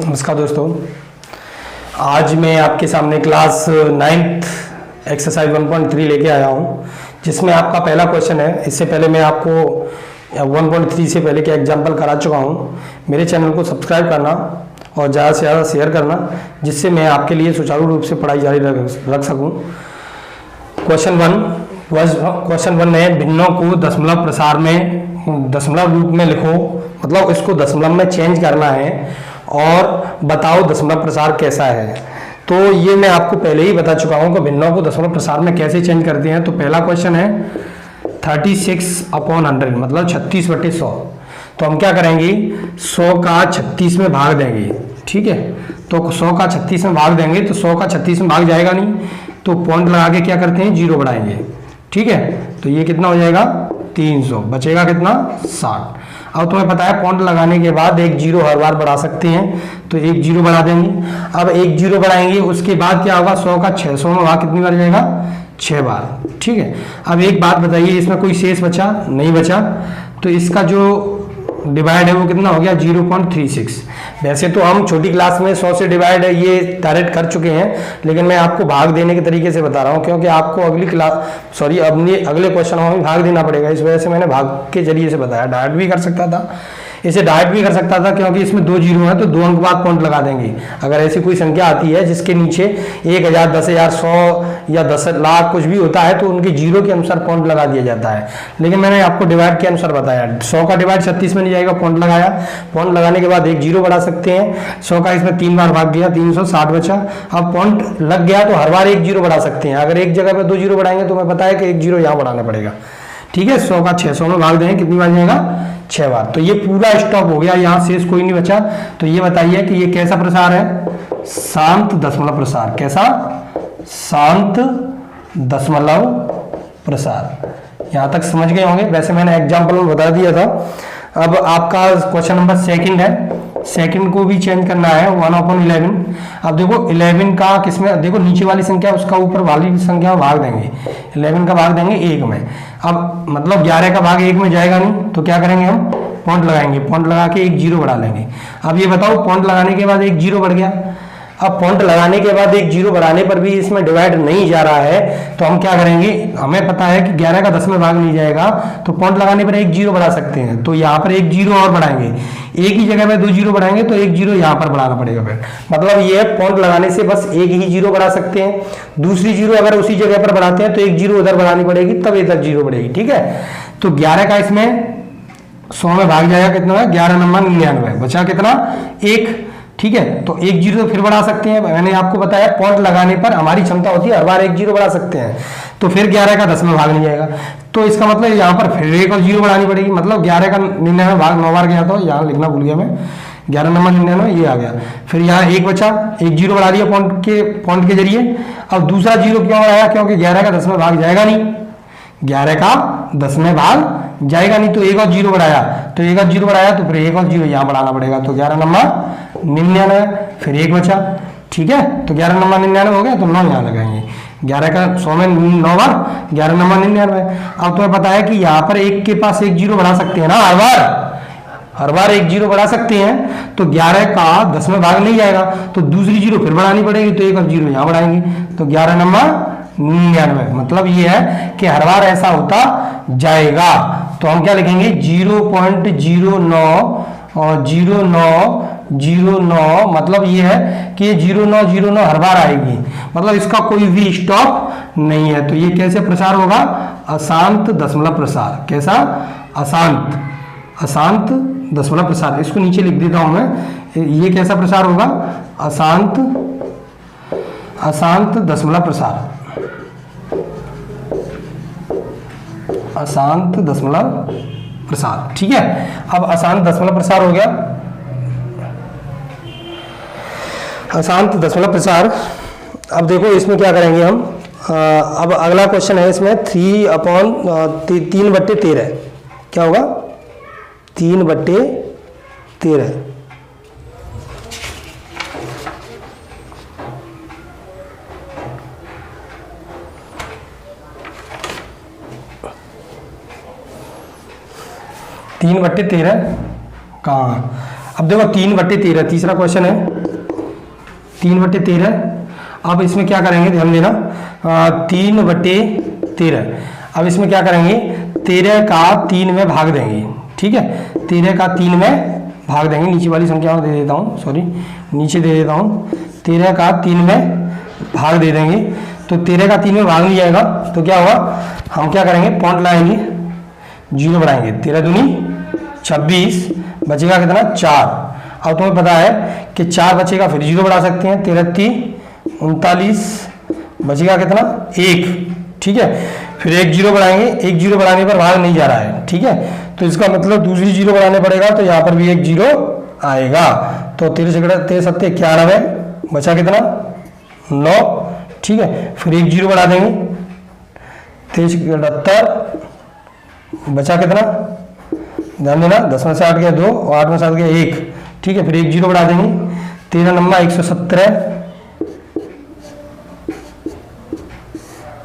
नमस्कार दोस्तों, आज मैं आपके सामने क्लास 9th एक्सरसाइज 1.3 लेके आया हूँ, जिसमें आपका पहला क्वेश्चन है। इससे पहले मैं आपको 1.3 से पहले के एग्जाम्पल करा चुका हूँ। मेरे चैनल को सब्सक्राइब करना और ज़्यादा से ज़्यादा शेयर करना, जिससे मैं आपके लिए सुचारू रूप से पढ़ाई जारी रख सकूँ। क्वेश्चन वन है, भिन्नों को दशमलव प्रसार में दशमलव रूप में लिखो, मतलब इसको दशमलव में चेंज करना है और बताओ दशमलव प्रसार कैसा है। तो ये मैं आपको पहले ही बता चुका हूँ कि भिन्नों को दशमलव प्रसार में कैसे चेंज करते हैं। तो पहला क्वेश्चन है 36/100, मतलब 36/100। तो हम क्या करेंगे, 100 का 36 में भाग देंगे। ठीक है, तो 100 का 36 में भाग देंगे तो 100 का 36 में भाग जाएगा नहीं, तो पॉइंट लगा के क्या करते हैं, 0 बढ़ाएंगे। ठीक है, तो ये कितना हो जाएगा, 300, बचेगा कितना, 60। अब तुम्हें पता है पॉइंट लगाने के बाद एक 0 हर बार बढ़ा सकते हैं, तो एक 0 बढ़ा देंगे। अब एक 0 बढ़ाएंगे, उसके बाद क्या होगा, 100 का 600 में भाग कितनी बार जाएगा, 6 बार। ठीक है, अब एक बात बताइए, इसमें कोई शेष बचा नहीं बचा, तो इसका जो डिवाइड है वो कितना हो गया, 0.36। वैसे तो हम छोटी क्लास में 100 से डिवाइड ये डायरेक्ट कर चुके हैं, लेकिन मैं आपको भाग देने के तरीके से बता रहा हूँ, क्योंकि आपको अगले क्वेश्चनों में भाग देना पड़ेगा। इस वजह से मैंने भाग के जरिए से बताया। डायरेक्ट भी कर सकता था, इसे डायरेक्ट भी कर सकता था, क्योंकि इसमें 2 0 है तो 2 अंक बाद पॉइंट लगा देंगे। अगर ऐसी कोई संख्या आती है जिसके नीचे 1000, 10,000, 100 या 10 लाख कुछ भी होता है, तो उनके 0 के अनुसार पॉइंट लगा दिया जाता है। लेकिन मैंने आपको डिवाइड के अनुसार बताया। 100 का डिवाइड 36 में नहीं जाएगा, पॉइंट लगाया, पॉइंट लगाने के बाद एक 0 बढ़ा सकते हैं। 100 का इसमें 3 बार भाग गया, 360 बचा। अब पॉइंट लग गया तो हर बार एक 0 बढ़ा सकते हैं। अगर एक जगह पे 2 0 बढ़ाएंगे तो मैं पता है कि एक 0 यहाँ बढ़ाना पड़ेगा। ठीक है, 100 का 600 में भाग देंगे, कितनी बार जाएगा, 6 बार। तो ये पूरा स्टॉप हो गया, यहाँ शेष कोई नहीं बचा। तो ये बताइए कि ये कैसा प्रसार है, शांत दशमलव प्रसार। कैसा, शांत दशमलव प्रसार। यहाँ तक समझ गए होंगे। वैसे मैंने एग्जाम्पल में बता दिया था। अब आपका क्वेश्चन नंबर सेकंड है। सेकंड को भी चेंज करना है, 1/11। अब देखो 11 का किसमें, देखो नीचे वाली संख्या उसका ऊपर वाली संख्या में भाग देंगे। 11 का भाग देंगे 1 में। अब मतलब 11 का भाग 1 में जाएगा नहीं, तो क्या करेंगे, हम पॉइंट लगाएंगे। पॉइंट लगा के एक 0 बढ़ा लेंगे। अब ये बताओ, पॉइंट लगाने के बाद एक 0 बढ़ गया। अब पॉइंट लगाने के बाद एक 0 बढ़ाने पर भी इसमें डिवाइड नहीं जा रहा है, तो हम क्या करेंगे, हमें पता है कि 11 का 10 में भाग नहीं जाएगा, तो पॉइंट लगाने पर एक 0 बढ़ा सकते हैं। तो यहाँ पर एक 0 और बढ़ाएंगे। एक ही जगह पे 2 0 बढ़ाएंगे तो एक 0 यहाँ पर बढ़ाना पड़ेगा। फिर मतलब ये पॉइंट लगाने से बस एक ही 0 बढ़ा सकते हैं। दूसरी 0 अगर उसी जगह पर बढ़ाते हैं तो एक 0 उधर बढ़ानी पड़ेगी, तब इधर 0 बढ़ेगी। ठीक है, तो 11 का इसमें 100 में भाग जाएगा, कितना है, 11 नंबर 99, बचा कितना, 1। ठीक है, तो एक 0 फिर बढ़ा सकते हैं। मैंने आपको बताया पॉइंट लगाने पर हमारी क्षमता होती है हर बार एक 0 बढ़ा सकते हैं। तो फिर 11 का 10 में भाग नहीं जाएगा, तो इसका मतलब यहाँ पर फिर एक और 0 बढ़ानी पड़ेगी। मतलब 11 का 99 भाग 9 बार गया, तो यहाँ लिखना भूल गया मैं, 11 नंबर 99 ये आ गया। फिर यहाँ एक बचा, एक 0 बढ़ा दिया पॉइंट के जरिए। अब दूसरा 0 क्यों बढ़ाया, क्योंकि 11 का 10 में भाग जाएगा नहीं, 11 का 10 में भाग जाएगा नहीं, तो एक और 0 बढ़ाया, तो एक और 0 बढ़ाया तो फिर एक और 0 यहाँ बढ़ाना पड़ेगा। तो 11 नंबर 99, फिर एक बचा। ठीक है, तो 11 नंबर 99 हो गया, तो 9 यहाँ लगाएंगे। 11 का 100 में 9 बार, 11 नंबर 99। अब तुम्हें पता है कि यहाँ पर एक के पास एक 0 बढ़ा सकते हैं ना, हर बार एक 0 बढ़ा सकते हैं। तो 11 का 10 में भाग नहीं जाएगा, तो दूसरी 0 फिर बढ़ानी पड़ेगी, तो एक और 0 यहाँ बढ़ाएंगे। तो 11 नंबर 99। मतलब ये है कि हर बार ऐसा होता जाएगा। तो हम क्या लिखेंगे, 0.09 और 0909। मतलब ये है कि ये 0909 हर बार आएगी, मतलब इसका कोई भी स्टॉप नहीं है। तो ये कैसे प्रसार होगा, अशांत दशमलव प्रसार। कैसा, अशांत दशमलव प्रसार। इसको नीचे लिख देता हूं मैं। ये कैसा प्रसार होगा, अशांत दशमलव प्रसार। अशांत दशमलव प्रसार। ठीक है, अब अशांत दशमलव प्रसार हो गया, अशांत दशमलव प्रसार। अब देखो इसमें क्या करेंगे हम। अब अगला क्वेश्चन है इसमें 3/13। क्या होगा, 3/13। तीन बट्टे 13 कहाँ, अब देखो 3/13 तीसरा क्वेश्चन है, 3/13। अब इसमें क्या करेंगे, ध्यान देना, 3/13। अब इसमें क्या करेंगे, 13 का 3 में भाग देंगे, ठीक है, 13 का 3 में भाग देंगे। नीचे वाली संख्या दे देता हूँ, सॉरी नीचे दे देता हूँ, 13 का 3 में भाग दे देंगे। तो 13 का 3 में भाग नहीं जाएगा तो क्या होगा, हम क्या करेंगे, पॉइंट लाएंगे, 0 बढ़ाएंगे, 13 दूनी 26, बचेगा कितना 4। अब तुम्हें पता है कि 4 बचेगा, फिर 0 बढ़ा सकते हैं, 13 3 39, बचेगा कितना 1, ठीक है, फिर 1 0 बढ़ाएंगे, 1 0 बढ़ाने पर भाग नहीं जा रहा है, ठीक है, तो इसका मतलब दूसरी 0 बढ़ाने पड़ेगा, तो यहाँ पर भी 1 0 आएगा। तो 13 7 91, बचा कितना 9, ठीक है, फिर 1 0 बढ़ा देंगे, 13 78, बचा कितना, ध्यान देना, 10 में से 8 गया 2 और 8 में से 7 गया 1, ठीक है, फिर 1 0 बढ़ा देंगे, 13 9 117,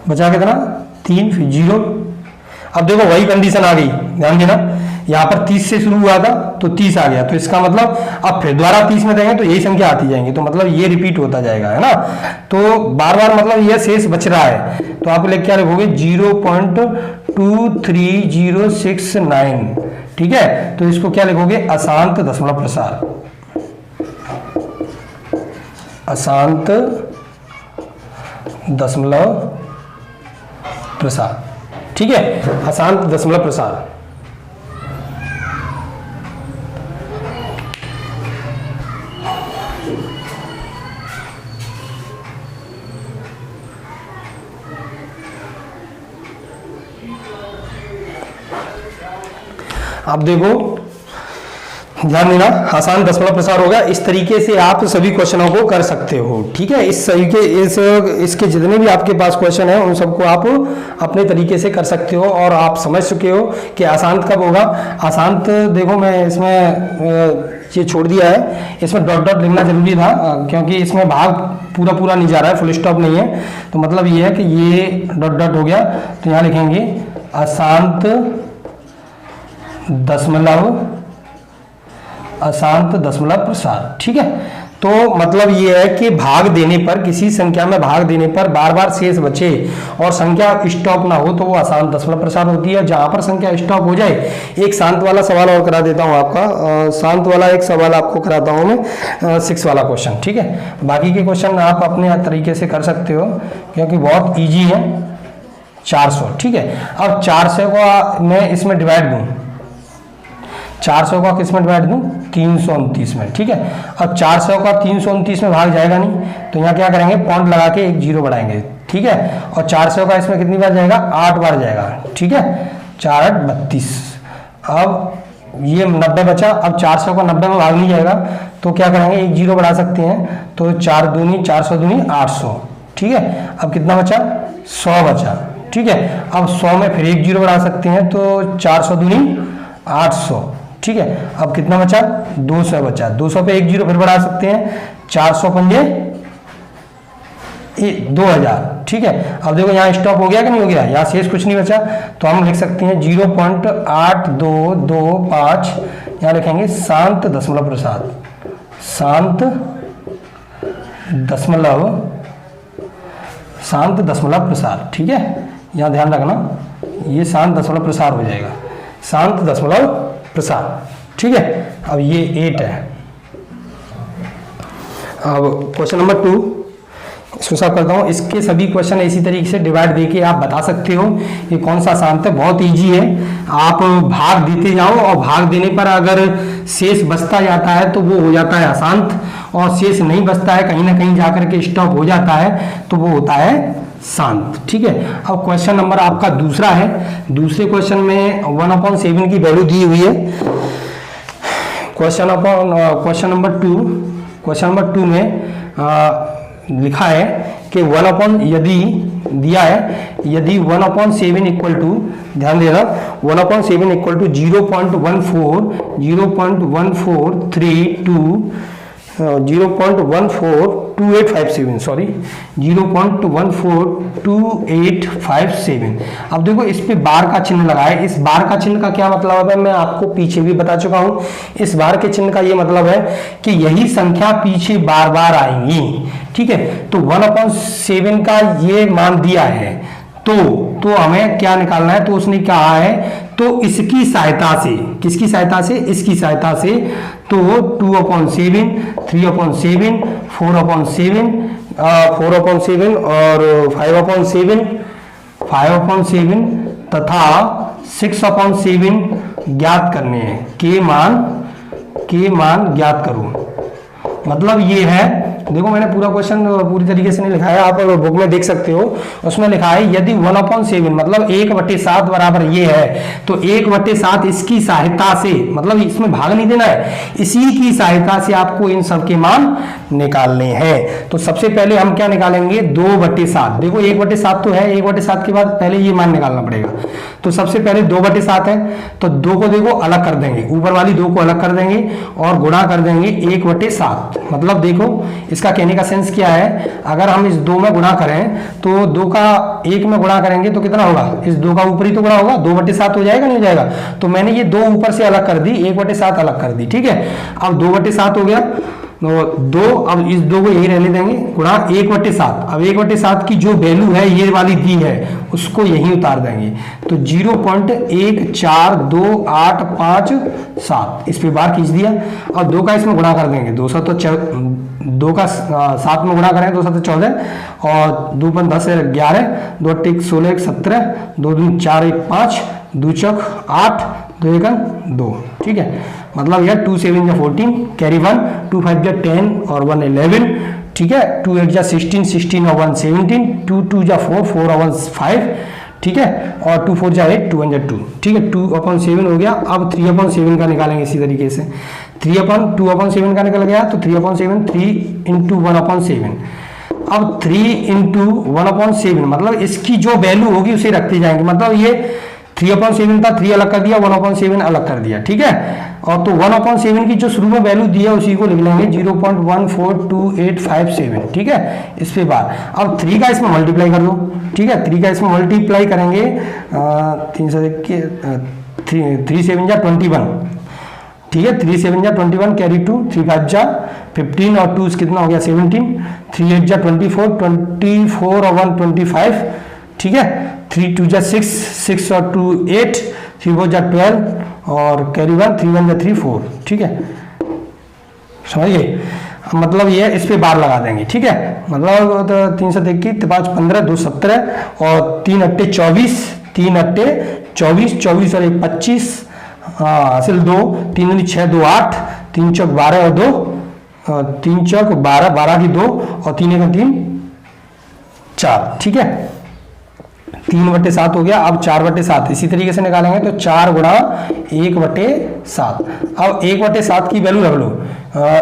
बचा कितना 3, फिर 0। अब देखो वही कंडीशन आ गई, ध्यान देना, यहाँ पर 30 से शुरू हुआ था तो 30 आ गया, तो इसका मतलब अब फिर दोबारा 30 में देंगे तो यही संख्या आती जाएंगी, तो मतलब ये रिपीट होता जाएगा, है ना। तो बार बार मतलब ये शेष बच रहा है, तो आप लोग क्या लिखोगे 0.23069, ठीक है, तो इसको क्या लिखोगे, अशांत दशमलव प्रसार, अशांत दशमलव प्रसार, ठीक है, अशांत दशमलव प्रसार। अब देखो ध्यान देना, आसान दशमलव प्रसार होगा। इस तरीके से आप सभी क्वेश्चनों को कर सकते हो, ठीक है। इसके जितने भी आपके पास क्वेश्चन है उन सबको आप अपने तरीके से कर सकते हो और आप समझ चुके हो कि आसान कब होगा। आसान देखो मैं इसमें ये छोड़ दिया है, इसमें डॉट डॉट लिखना जरूरी था क्योंकि इसमें भाग पूरा पूरा नहीं जा रहा है, फुल स्टॉप नहीं है, तो मतलब ये है कि ये डॉट डॉट हो गया, तो यहाँ लिखेंगे अशांत दशमलव प्रसार, ठीक है। तो मतलब ये है कि भाग देने पर, किसी संख्या में भाग देने पर बार बार शेष बचे और संख्या स्टॉप ना हो तो वो आसान दशमलव प्रसार होती है। जहां पर संख्या स्टॉप हो जाए, एक शांत वाला सवाल और करा देता हूं आपका, शांत वाला एक सवाल आपको कराता हूं मैं, 6 वाला क्वेश्चन, ठीक है। बाकी के क्वेश्चन आप अपने तरीके से कर सकते हो क्योंकि बहुत ईजी है। 400, ठीक है। अब 400 को मैं इसमें डिवाइड दूं, 400 का किस में डिवाइड दूं, 329 में, ठीक है। अब 400 का 329 में भाग जाएगा नहीं, तो यहाँ क्या करेंगे, पॉइंट लगा के एक 0 बढ़ाएंगे, ठीक है। और 400 का इसमें कितनी बार जाएगा, 8 बार जाएगा, ठीक है, 4 8 32। अब ये 90 बचा, अब 400 का 90 में भाग नहीं जाएगा तो क्या करेंगे, एक 0 बढ़ा सकते हैं, तो 4 दूनी 400 दूनी 800, ठीक है। अब कितना बचा, 100 बचा, ठीक है। अब 100 में फिर एक 0 बढ़ा सकते हैं, तो 400 दूनी 800, ठीक है। अब कितना बचा, 200 बचा, 200 पे एक 0 फिर बढ़ा सकते हैं, 400 पंजे 2000, ठीक है। अब देखो यहाँ स्टॉप हो गया कि नहीं हो गया, यहाँ शेष कुछ नहीं बचा, तो हम लिख सकते हैं 0.8225, यहाँ लिखेंगे शांत दशमलव प्रसार, शांत दशमलव प्रसार, ठीक है। यहाँ ध्यान रखना, ये शांत दशमलव प्रसार हो जाएगा, शांत दशमलव प्रसार, ठीक है। अब ये 8 है। अब क्वेश्चन नंबर 2 इसको साफ करता हूँ। इसके सभी क्वेश्चन इसी तरीके से डिवाइड देके आप बता सकते हो कि कौन सा आसान है, बहुत इजी है। आप भाग देते जाओ और भाग देने पर अगर शेष बचता जाता है तो वो हो जाता है अशांत, और शेष नहीं बचता है, कहीं ना कहीं जाकर के स्टॉप हो जाता है तो वो होता है शांत, ठीक है। अब क्वेश्चन नंबर आपका दूसरा है। दूसरे क्वेश्चन में 1/7 की वैल्यू दी हुई है। क्वेश्चन नंबर 2 में लिखा है कि 1 यदि दिया है, यदि 1/7 इक्वल टू, ध्यान देना, 1/7 इक्वल टू 0.1432 0.14 0.2857 सॉरी 0.142857। अब देखो इस पे बार का चिन्ह लगा है। इस बार का चिन्ह का क्या मतलब है मैं आपको पीछे भी बता चुका हूं। इस बार के चिन्ह का ये मतलब है कि यही संख्या पीछे बार बार आएंगी, ठीक है। तो 1/7 का ये मान दिया है, तो हमें क्या निकालना है, तो उसने कहा है तो इसकी सहायता से, किसकी सहायता से, इसकी सहायता से, तो 2/7, 3/7, 4/7 और 5/7 तथा 6/7 ज्ञात करने हैं। के मान ज्ञात करो। मतलब ये है, देखो मैंने पूरा क्वेश्चन पूरी तरीके से नहीं लिखा है, आप बुक में देख सकते हो। उसमें लिखा है यदि 1/7 मतलब 1/7 बराबर ये है, तो 1/7 इसकी सहायता से, मतलब इसमें भाग नहीं देना है, इसी की सहायता से आपको इन सब के मान निकालने हैं। तो सबसे पहले हम क्या निकालेंगे, 2/7। देखो 1/7 तो है, 1/7 के बाद पहले ये मान निकालना पड़ेगा। तो सबसे पहले 2/7 है, तो 2 को देखो अलग कर देंगे, ऊपर वाली 2 को अलग कर देंगे और गुणा कर देंगे 1/7। मतलब देखो इसका कहने का सेंस क्या है, अगर हम इस 2 में गुणा करें तो 2 का 1 में गुणा करेंगे तो कितना होगा, इस 2 का ऊपरी तो गुणा होगा, 2/7 हो जाएगा नहीं हो जाएगा। तो मैंने ये 2 ऊपर से अलग कर दी, 1/7 अलग कर दी, ठीक है। अब 2/7 हो गया, तो 2, अब इस 2 को यही रहने देंगे, गुणा 1/7। अब 1/7 की जो वैल्यू है ये वाली दी है उसको यही उतार देंगे, तो 0.1428557 इस पे बार खींच दिया और 2 का इसमें गुणा कर देंगे, 2 का 7 में गुणा करें 2 7 14 और 2 × 10 11, 2 × 1 16 1 17, 2 दूनी 4 1 5, 2 चौक 8, 2 1 2, ठीक है। मतलब यह 2 7 14 कैरी 1, 2 5 10 और 1 11, ठीक है। 2 8 16 16 और 1 17, 2 2 4 4 और 1 5, ठीक है। और 2 4 8 2 1 2, ठीक है। 2/7 हो गया। अब 3/7 का निकालेंगे इसी तरीके से, 2/7 का निकल गया, तो 3/7 3 × 1/7। अब 3 × 1/7 मतलब इसकी जो वैल्यू होगी उसे रखते जाएंगे। मतलब ये 3/7 था, 3 अलग कर दिया, 1/7 अलग कर दिया, ठीक है। और तो 1/7 की जो शुरू में वैल्यू दी है उसी को लिख लेंगे 0.1428557, ठीक है। इस पे बार अब 3 का इसमें मल्टीप्लाई कर दो, ठीक है। 3 का इसमें मल्टीप्लाई करेंगे 3 7 21, ठीक है। 3 7 21 कैरी 2, 3 5 15 और 2 कितना हो गया 17, 3 8 24 24 और 1 25, ठीक है। 3 2 6 6 और 2 8, 3 4 12 और कैरी 1, 3 1 3 4, ठीक है। समझिए, मतलब ये इस पे बार लगा देंगे, ठीक है। मतलब 3 7 21 5 15 2 17 और 3 8 24, 3 8 24 24 और 1 25, हासिल 2, 3 दूनी 6 2 8, 3 चौक 12 और 2, 3 चौक 12 12 की 2 और 3 1 3 4, ठीक है। 3/7 हो गया। अब 4/7 इसी तरीके से निकालेंगे, तो 4 × 1/7। अब 1/7 की वैल्यू रख लो,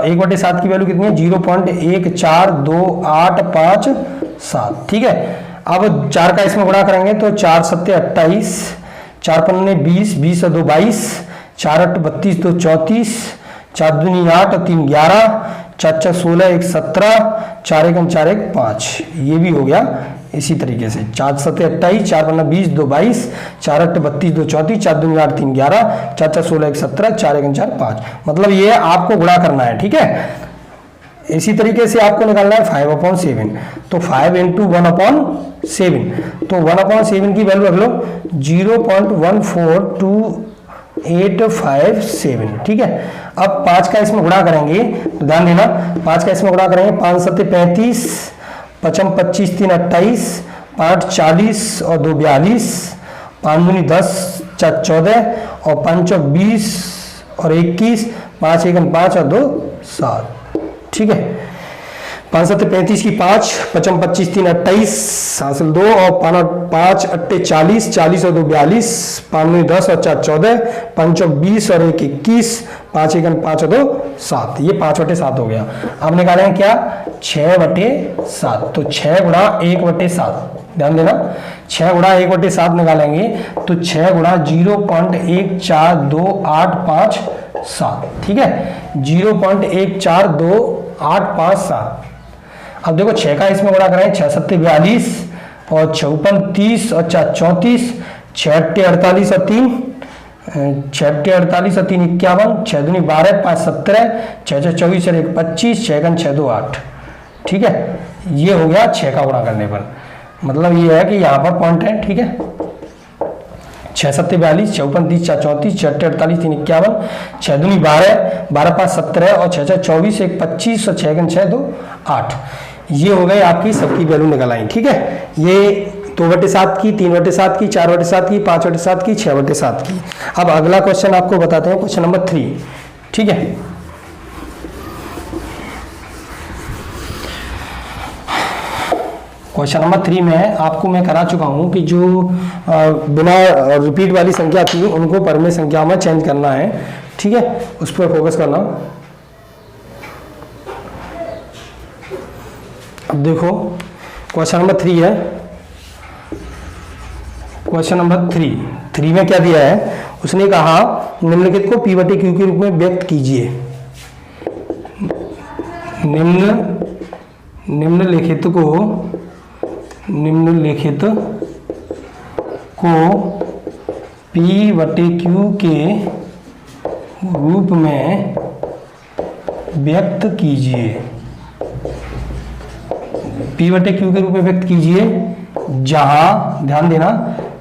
1/7 की वैल्यू कितनी है 0.1428557, ठीक है। अब 4 का इसमें गुणा करेंगे तो 4 7 28, 4 15 20, 20 और 2 22, 4 8 32, 2 34, 4 दूनी 8 और 3 11, 4 4 16 1 17, 4 1 4 1 5, ये भी हो गया इसी तरीके से। 4 7 28, 4 15 20, 2 22, 4 8 32, 2 34, 4 दूनी 8 3 11, 4 4 16 1 17, 4 1 4 5। मतलब ये आपको गुणा करना है, ठीक है। इसी तरीके से आपको निकालना है 5/7, तो 5 × 1/7, तो 1/7 की वैल्यू रख लो 0.1428557, ठीक है। अब 5 का इसमें गुणा करेंगे, तो ध्यान देना 5 का इसमें गुणा करेंगे 5 7 35, 55 25 3 28, 5 40 और 2 42, 5 दूनी 10, 4 14 और 5 चौक 20 और 21, 5 1 5 और 2 7, ठीक है। 5 7 35 की 5, 55 25 3 28, हासिल 2 और 5 8 40, 40 और 2 42, 5 दूनी 10 और 4 14, 5 चौक 20 और 1 21, 5 1 5 और 2 7, ये 5/7 हो गया। अब निकालेंगे क्या 6/7, तो 6 × 1/7, ध्यान देना 6 × 1/7 निकालेंगे तो 6 × 0.1428557, ठीक है। 0.1428557, अब देखो 6 का इसमें गुणा करें, 6 सत्ते 42 और 54 30 और 4 34, 6 अट्टे 48 और 3 6 अट्टे 48 और 3 51, 6 दूनी 12 5 17, 6 6 24 और 1 25, 6 गन 6 2 8। ठीक है, ये हो गया 6 का गुणा करने पर। मतलब ये है कि यहाँ पर पॉइंट है। ठीक है, 6 सत्ते 42, 54 30 4 34, 6 अट्टे 48 3 51, 6 दूनी 12 12 5 17 और 6 6 24 1 25 और 6 गन 6 2 8। ये हो गए आपकी सबकी वैल्यू निकल आई। ठीक है, ये 2/7 की, 3/7 की, 4/7 की, 5/7 की, 6/7 की। अब अगला क्वेश्चन आपको बताते हैं, क्वेश्चन नंबर 3। ठीक है, क्वेश्चन नंबर 3 में आपको मैं करा चुका हूं कि जो बिना रिपीट वाली संख्या थी उनको परमेय संख्या में चेंज करना है। ठीक है, उस पर फोकस करना। अब देखो क्वेश्चन नंबर 3 है। क्वेश्चन नंबर 3 में क्या दिया है, उसने कहा निम्नलिखित को P/Q के रूप में व्यक्त कीजिए। निम्नलिखित को P/Q के रूप में व्यक्त कीजिए। P/Q के रूप में व्यक्त कीजिए जहां, ध्यान देना,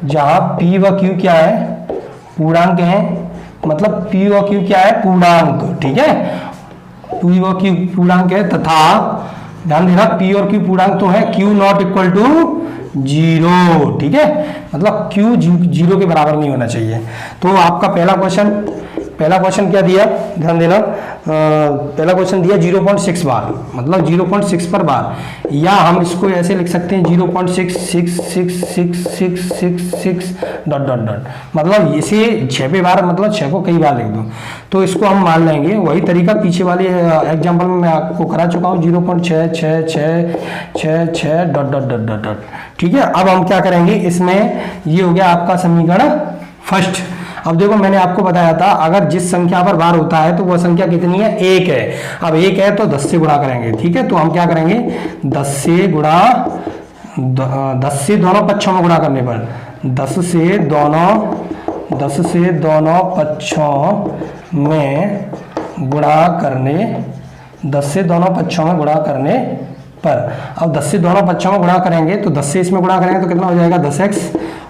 जहां P व Q क्या है, पूर्णांक है। मतलब P व Q क्या है, पूर्णांक। ठीक है, P व Q पूर्णांक है तथा ध्यान देना P और Q पूर्णांक तो है, Q नॉट इक्वल टू 0। ठीक है, मतलब Q 0 के बराबर नहीं होना चाहिए। तो आपका पहला क्वेश्चन क्या दिया, ध्यान देना, पहला क्वेश्चन दिया 0.6 बार, मतलब 0.6 पर बार, या हम इसको ऐसे लिख सकते हैं 0.6666666 डॉट डॉट डॉट, मतलब इसे 6 पे बार, मतलब 6 को कई बार लिख दो। तो इसको हम मान लेंगे वही तरीका पीछे वाले एग्जाम्पल में मैं आपको करा चुका हूँ, 0.66666 dot dot dot dot dot. ठीक है, अब हम क्या करेंगे, इसमें ये हो गया आपका समीकरण फर्स्ट। अब देखो मैंने आपको बताया था अगर जिस संख्या पर बार होता है तो वह संख्या कितनी है, 1 है। अब 1 है तो 10 से गुणा करेंगे। ठीक है, तो हम क्या करेंगे, 10 से दोनों पक्षों में गुणा करने पर, 10 से दोनों पक्षों में गुणा करने, 10 से दोनों पक्षों में गुणा करने पर। अब 10 से दोनों पक्षों में गुणा करेंगे तो 10 से इसमें गुणा करेंगे तो कितना हो जाएगा, 10x,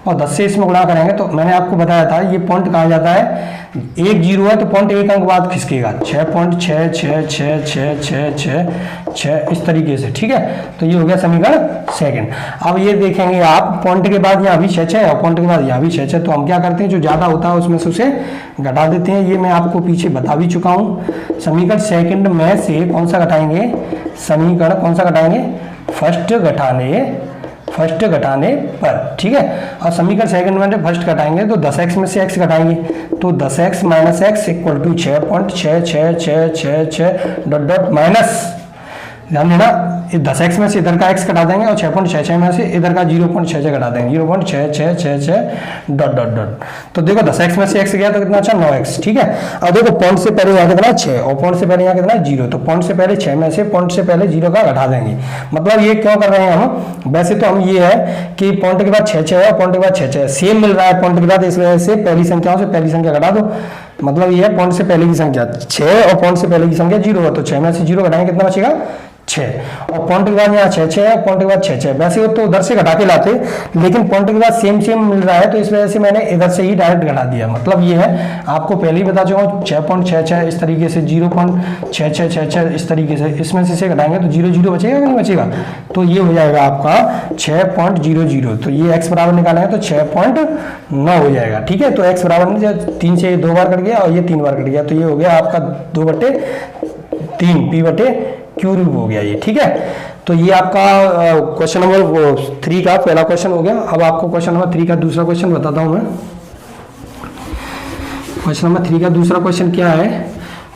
और 10 से इसमें गुणा करेंगे तो मैंने आपको बताया था ये पॉइंट कहा जाता है, 1 0 है तो पॉइंट 1 अंक बाद खिसकेगा, 6.6666666 इस तरीके से। ठीक है, तो ये हो गया समीकरण सेकंड। अब ये देखेंगे आप, पॉइंट के बाद यहाँ भी 6 है और पॉइंट के बाद यहाँ भी 6 है, तो हम क्या करते हैं, जो ज्यादा होता है उसमें से उसे घटा देते हैं। ये मैं आपको पीछे बता भी चुका हूँ। समीकरण सेकंड में से कौन सा घटाएंगे, समीकरण कौन सा घटाएंगे, फर्स्ट घटाने पर। ठीक है, और समीकरण सेकंड में फर्स्ट घटाएंगे तो 10x में से x घटाएंगे तो 10x minus x equal to 6.66666 dot dot minus, ध्यान देना, 10x में से इधर का x घटा देंगे और 6.66 में से इधर का 0.66 घटा देंगे, 0.6666 डॉट डॉट डॉट। तो देखो 10x में से x गया तो कितना अच्छा 9x। ठीक है, अब देखो पॉइंट से पहले यहाँ कितना 6 और पॉइंट से पहले यहाँ कितना 0, तो पॉइंट से पहले 6 में से पॉइंट से पहले 0 का घटा देंगे। मतलब ये क्यों कर रहे हैं हम, वैसे तो हम ये है कि पॉइंट के बाद 6 है और पॉइंट के बाद 6 सेम मिल रहा है पॉइंट के बाद, इस वजह से पहली संख्याओं से पहली संख्या घटा दो। मतलब ये है पॉइंट से पहले की संख्या 6 और पॉइंट से पहले की संख्या 0 है, तो 6 में से 0 घटाएंगे कितना बचेगा 6, और पॉइंट के बाद यहाँ 6 है, पॉइंट के बाद 6 वैसे हो तो उधर से घटा के लाते, लेकिन पॉइंट के बाद सेम मिल रहा है तो इस वजह से मैंने इधर से ही डायरेक्ट घटा दिया। मतलब ये है, आपको पहले ही बता चुका हूँ, 6.66 इस तरीके से, 0.6666 इस तरीके से, इसमें से घटाएंगे तो 0 0 बचेगा कि नहीं बचेगा, तो ये हो जाएगा आपका 6.00। तो ये x बराबर निकालेंगे तो 6.9 हो जाएगा। ठीक है, तो x बराबर 3 से 2 बार कट गया और ये 3 बार कट गया, तो ये हो गया आपका 2/3 P/Q रूप हो गया ये। ठीक है, तो ये आपका क्वेश्चन नंबर 3 का पहला क्वेश्चन हो गया। अब आपको क्वेश्चन नंबर 3 का दूसरा क्वेश्चन बताता हूं मैं। क्वेश्चन नंबर 3 का दूसरा क्वेश्चन क्या है,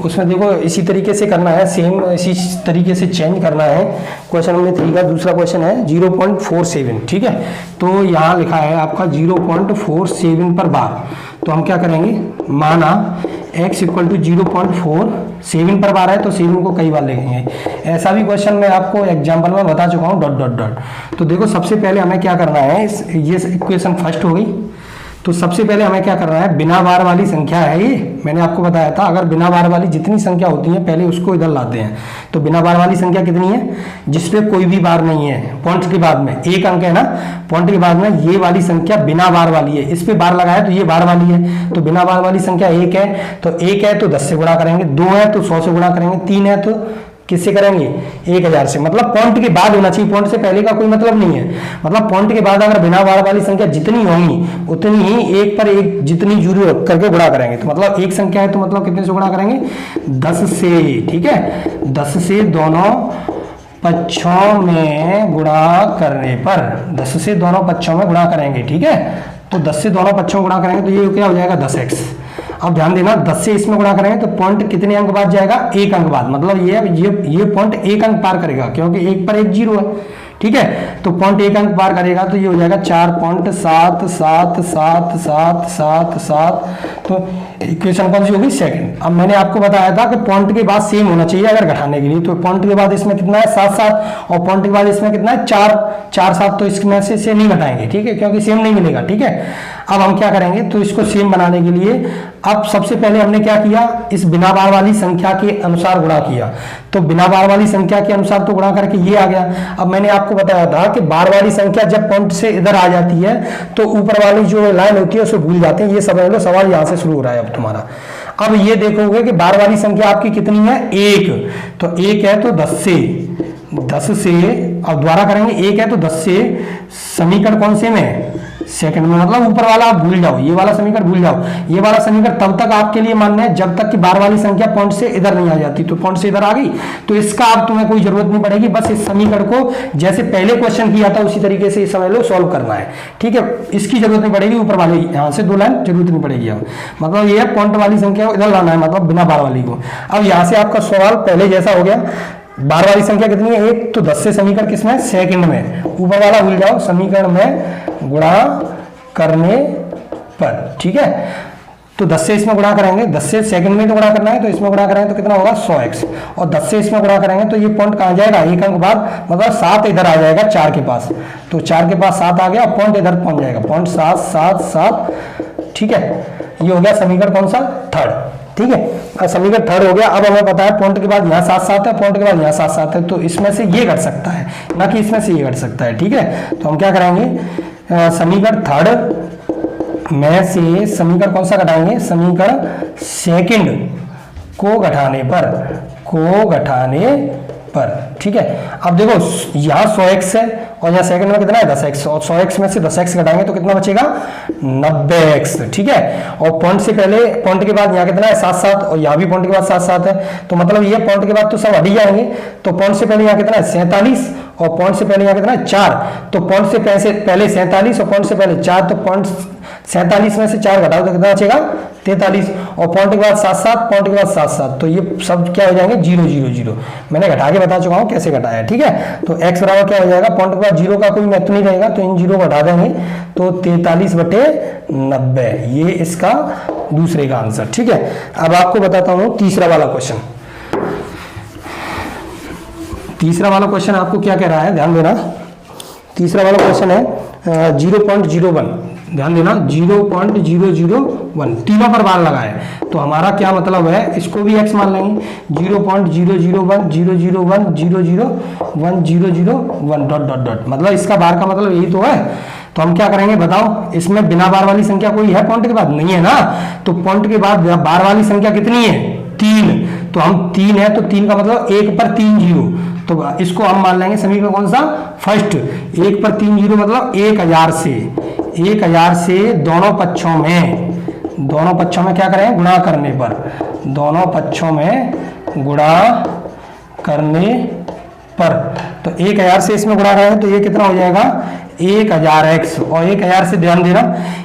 उसमें देखो इसी तरीके से करना है, सेम इसी तरीके से चेंज करना है। क्वेश्चन नंबर 3 का दूसरा क्वेश्चन है 0.47। ठीक है, तो यहाँ लिखा है आपका 0.47 पर बार, तो हम क्या करेंगे, माना x इक्वल टू 0.4, 7 पर बार है तो 7 को कई बार लिखेंगे। ऐसा भी क्वेश्चन मैं आपको एग्जाम्पल में बता चुका हूँ, डॉट डॉट डॉट। तो देखो सबसे पहले हमें क्या करना है, ये इक्वेशन फर्स्ट हो गई। तो सबसे पहले हमें क्या करना है, बिना बार वाली संख्या है ये, मैंने आपको बताया था अगर बिना बार वाली जितनी संख्या होती है पहले उसको इधर लाते हैं। तो बिना बार वाली संख्या कितनी है, जिसपे कोई भी बार नहीं है, पॉइंट के बाद में एक अंक है ना, पॉइंट के बाद में ये वाली संख्या बिना बार वाली है, इस पे बार लगाया तो ये बार वाली है। तो बिना बार वाली संख्या 1 है, तो 1 है तो 10 से गुणा करेंगे, 2 है तो 100 से गुणा करेंगे, 3 है तो किससे करेंगे, 1000 से। मतलब पॉइंट के बाद होना चाहिए, पॉइंट से पहले का कोई मतलब नहीं है। मतलब पॉइंट के बाद अगर बिना बार वाली संख्या जितनी होंगी उतनी ही एक पर एक जितनी जीरो करके गुणा करेंगे। तो मतलब एक संख्या है तो मतलब कितने से गुणा करेंगे, 10 से। ठीक है, 10 से दोनों पक्षों में गुणा करने पर, 10 से दोनों पक्षों में गुणा करेंगे। ठीक है, तो 10 से दोनों पक्षों में गुणा करेंगे तो ये क्या हो जाएगा, 10x। अब ध्यान देना 10 से इसमें गुणा करेंगे तो पॉइंट कितने अंक बाद जाएगा, 1 अंक बाद। मतलब ये पॉइंट 1 अंक पार करेगा क्योंकि 1 पर 1 जीरो है। ठीक है, तो पॉइंट 1 अंक पार करेगा तो ये हो जाएगा 4.777777। तो इक्वेशन कौन सी होगी, सेकंड। अब मैंने आपको बताया था कि पॉइंट के बाद सेम होना चाहिए अगर घटाने के लिए। तो पॉइंट के बाद इसमें कितना है, 7 और पॉइंट के बाद इसमें कितना है, 4 7। तो इसमें से नहीं घटाएंगे, ठीक है, क्योंकि सेम नहीं मिलेगा। ठीक है, अब हम क्या करेंगे, तो इसको सेम बनाने के लिए अब सबसे पहले हमने क्या किया, इस बिना बार वाली संख्या के अनुसार गुणा किया। तो बिना बार वाली संख्या के अनुसार तो गुणा करके ये आ गया। अब मैंने आपको बताया था कि बार वाली संख्या जब पॉइंट से इधर आ जाती है तो ऊपर वाली जो लाइन होती है उसे भूल जाते हैं। ये समझ लो, सवाल यहां से शुरू हो रहा है अब तुम्हारा। अब ये देखोगे कि बार वाली संख्या आपकी कितनी है, 1। तो 1 है तो 10 से अब द्वारा करेंगे, 1 है तो 10 से समीकरण कौन से में, सेकंड में। मतलब ऊपर वाला आप भूल जाओ, ये वाला समीकरण भूल जाओ। ये वाला समीकरण तब तक आपके लिए मान्य है जब तक कि बार वाली संख्या पॉइंट से इधर नहीं आ जाती। तो पॉइंट से इधर आ गई तो इसका अब तुम्हें कोई जरूरत नहीं पड़ेगी, बस इस समीकरण को जैसे पहले क्वेश्चन किया था उसी तरीके से समझ लो सॉल्व करना है। ठीक है, इसकी जरूरत नहीं पड़ेगी, ऊपर वाले यहाँ से 2 लाइन जरूरत नहीं पड़ेगी। अब मतलब ये पॉइंट वाली संख्या को इधर लाना है, मतलब बिना बार वाली को। अब यहाँ से आपका सवाल पहले जैसा हो गया, बार वाली संख्या कितनी है, 1। तो 10 से समीकरण किसमें, सेकंड में। ऊपर वाला भूल जाओ, समीकरण में गुणा करने पर। ठीक है, तो 10 से इसमें गुणा करेंगे, 10 से सेकंड में तो गुणा करना है तो इसमें गुणा करेंगे तो कितना होगा, 100x। और 10 से इसमें गुणा करेंगे तो ये पॉइंट कहाँ जाएगा, 1 अंक बाद, मतलब 7 इधर आ जाएगा 4 के पास। तो 4 के पास 7 आ गया, पॉइंट इधर पहुंच जाएगा, पॉइंट 7 7 7। ठीक है, ये हो गया समीकरण कौन सा, थर्ड। ठीक है, समीकरण थर्ड हो गया। अब हमें पता है पॉइंट के बाद यहाँ 7 7 है, पॉइंट के बाद यहाँ 7 7 है, तो इसमें से ये घट सकता है ना कि इसमें से ये घट सकता है। ठीक है, तो हम क्या करेंगे, समीकरण थर्ड में से समीकरण कौन सा घटाएंगे, समीकरण सेकंड को घटाने पर। ठीक है, अब देखो यहाँ 100x है और यहाँ सेकंड में कितना है, 10x। और 100x में से 10x घटाएंगे तो कितना बचेगा, 90x। ठीक है, और पॉइंट से पहले, पॉइंट के बाद यहाँ कितना है, 7 7, और यहाँ भी पॉइंट के बाद 7 7 है। तो मतलब ये पॉइंट के बाद तो सब हट ही जाएंगे। तो पॉइंट से पहले यहाँ कितना है, 47, और पॉइंट से पहले यहाँ कितना है, 4। तो पॉइंट से पहले 47 और पॉइंट से पहले 4, तो पॉइंट 47 में से 4 घटाओ तो कितना बचेगा, 43। और पॉइंट के बाद 7 7, पॉइंट के बाद 7 7, तो ये सब क्या हो जाएंगे, 0 0 0। मैंने घटा के बता चुका हूँ कैसे घटाया। ठीक है, तो x बराबर क्या हो जाएगा, पॉइंट के बाद 0 का कोई महत्व नहीं रहेगा तो इन 0 को हटा देंगे तो 43/90। ये इसका दूसरे का आंसर। ठीक है, अब आपको बताता हूँ तीसरा वाला क्वेश्चन। तीसरा वाला क्वेश्चन आपको क्या कह रहा है, ध्यान देना। तीसरा वाला क्वेश्चन है 0.01, ध्यान देना, 0.001 तीनों पर बार लगा है। तो हमारा क्या मतलब है, इसको भी x मान लेंगे, 0.001 001 001 001 डॉट डॉट डॉट। मतलब इसका बार का मतलब यही तो है। तो हम क्या करेंगे बताओ, इसमें बिना बार वाली संख्या कोई है पॉइंट के बाद, नहीं है ना। तो पॉइंट के बाद बार वाली संख्या कितनी है, 3। तो हम 3 है तो 3 का मतलब 1 पर 3 जीरो। तो इसको हम मान लेंगे समीकरण कौन सा, फर्स्ट। 1 पर 3 जीरो मतलब 1000 से दोनों पक्षों में क्या करें, गुणा करने पर। दोनों पक्षों में गुणा करने पर। तो 1000 से इसमें गुणा करें तो ये कितना हो जाएगा, 1000x, और 1000 से ध्यान देना,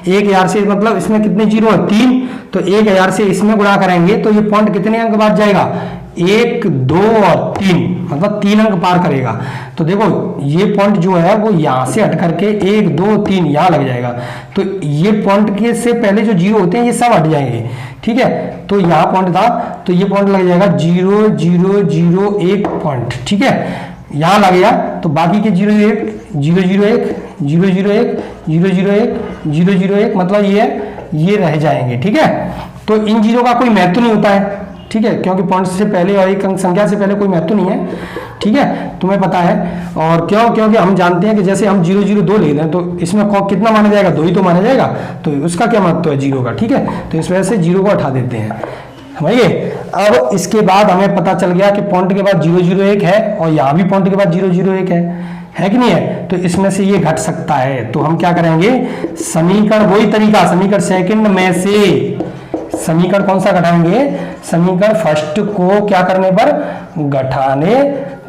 1000 से मतलब इसमें कितने जीरो है, 3, तो 1000 से इसमें गुणा करेंगे तो ये पॉइंट कितने अंक बाद जाएगा, 1, 2 और 3, मतलब 3 अंक पार करेगा। तो देखो ये पॉइंट जो है वो यहाँ से हट करके 1, 2, 3 यहाँ लग जाएगा। तो ये पॉइंट के से पहले जो जीरो होते हैं ये सब हट जाएंगे, ठीक है। तो यहाँ पॉइंट था तो ये पॉइंट लग जाएगा 0, 0, 0, 1 पॉइंट, ठीक है, यहाँ लग गया। तो बाकी के 0, 1, 0, 0, 1, 0, 0, 1, 0, 0, 1, 0, 0, 1, मतलब ये रह जाएंगे, ठीक है। तो इन जीरो का कोई महत्व नहीं होता है, ठीक है, क्योंकि पॉइंट से पहले और एक अंक संख्या से पहले कोई महत्व नहीं है, ठीक है, तुम्हें पता है। और क्यों, क्योंकि हम जानते हैं कि जैसे हम 0, 0, 2 ले लें तो इसमें कितना माना जाएगा, 2 ही तो माना जाएगा, तो उसका क्या महत्व है जीरो का, ठीक है। तो इस वजह से जीरो को हटा देते हैं, समझिए। अब इसके बाद हमें पता चल गया कि पॉइंट के बाद 0, 0, 1 है और यहाँ भी पॉइंट के बाद 0, 0, 1 है कि नहीं है। तो इसमें से ये घट सकता है, तो हम क्या करेंगे, समीकरण वही तरीका, समीकरण सेकंड में से समीकरण कौन सा घटाएंगे, समीकरण फर्स्ट को क्या करने पर, घटाने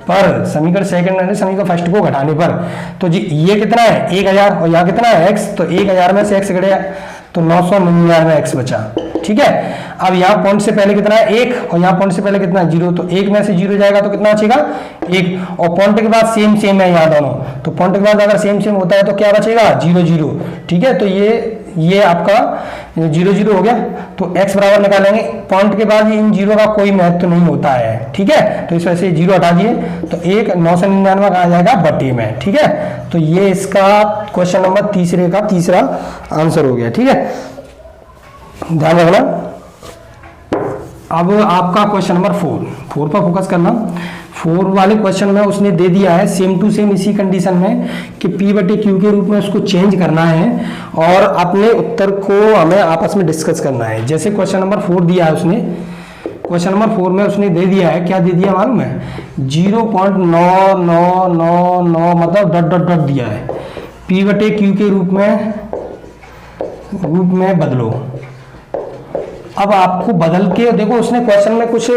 पर, समीकरण सेकंड में समीकरण फर्स्ट को घटाने पर। तो जी ये कितना है 1000 और यहाँ कितना है x, तो 1000 में से x गया तो 999 x बचा, ठीक है। अब यहाँ पॉइंट से पहले कितना है 1 और यहाँ पॉइंट से पहले कितना है 0, तो 1 में से 0 जाएगा तो कितना बचेगा 1, और पॉइंट के बाद सेम सेम है यहाँ दोनों, तो पॉइंट के बाद अगर सेम सेम होता है तो क्या बचेगा 0, 0, ठीक है। तो ये आपका 0, 0 हो गया। तो x बराबर निकालेंगे, पॉइंट के बाद इन जीरो का कोई महत्व नहीं होता है, ठीक है। तो इस वजह से 0 हटा दिए तो 999 आ जाएगा बटे में, ठीक है। तो ये इसका क्वेश्चन नंबर तीसरे का तीसरा आंसर हो गया, ठीक है, ध्यान रखना। अब आपका क्वेश्चन नंबर 4 पर फोकस करना। 4 वाले क्वेश्चन में उसने दे दिया है सेम टू सेम इसी कंडीशन में कि P/Q के रूप में उसको चेंज करना है और अपने उत्तर को हमें आपस में डिस्कस करना है। जैसे क्वेश्चन नंबर 4 दिया है उसने, क्वेश्चन नंबर 4 में उसने दे दिया है, क्या दे दिया मालूम है, 0.9999 मतलब डॉट डॉट डॉट दिया है, P/Q के रूप में बदलो। अब आपको बदल के देखो, उसने क्वेश्चन में कुछ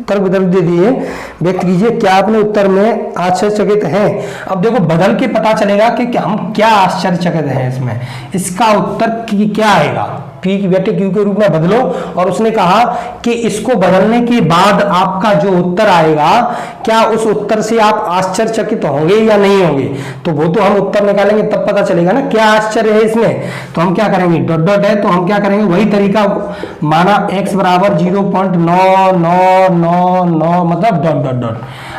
तर्क वितर्क दे दिए, व्यक्त कीजिए क्या अपने उत्तर में आश्चर्यचकित हैं। अब देखो बदल के पता चलेगा कि हम क्या आश्चर्यचकित हैं इसमें, इसका उत्तर क्या आएगा, P/Q के रूप में बदलो। और उसने कहा कि इसको बदलने के बाद आपका जो उत्तर आएगा, क्या उस उत्तर से आप आश्चर्यचकित होंगे या नहीं होंगे, तो वो तो हम उत्तर निकालेंगे तब पता चलेगा ना क्या आश्चर्य है इसमें। तो हम क्या करेंगे, डॉट डॉट है तो हम क्या करेंगे, वही तरीका माना x बराबर 0.9999 मतलब डॉट डॉट डॉट।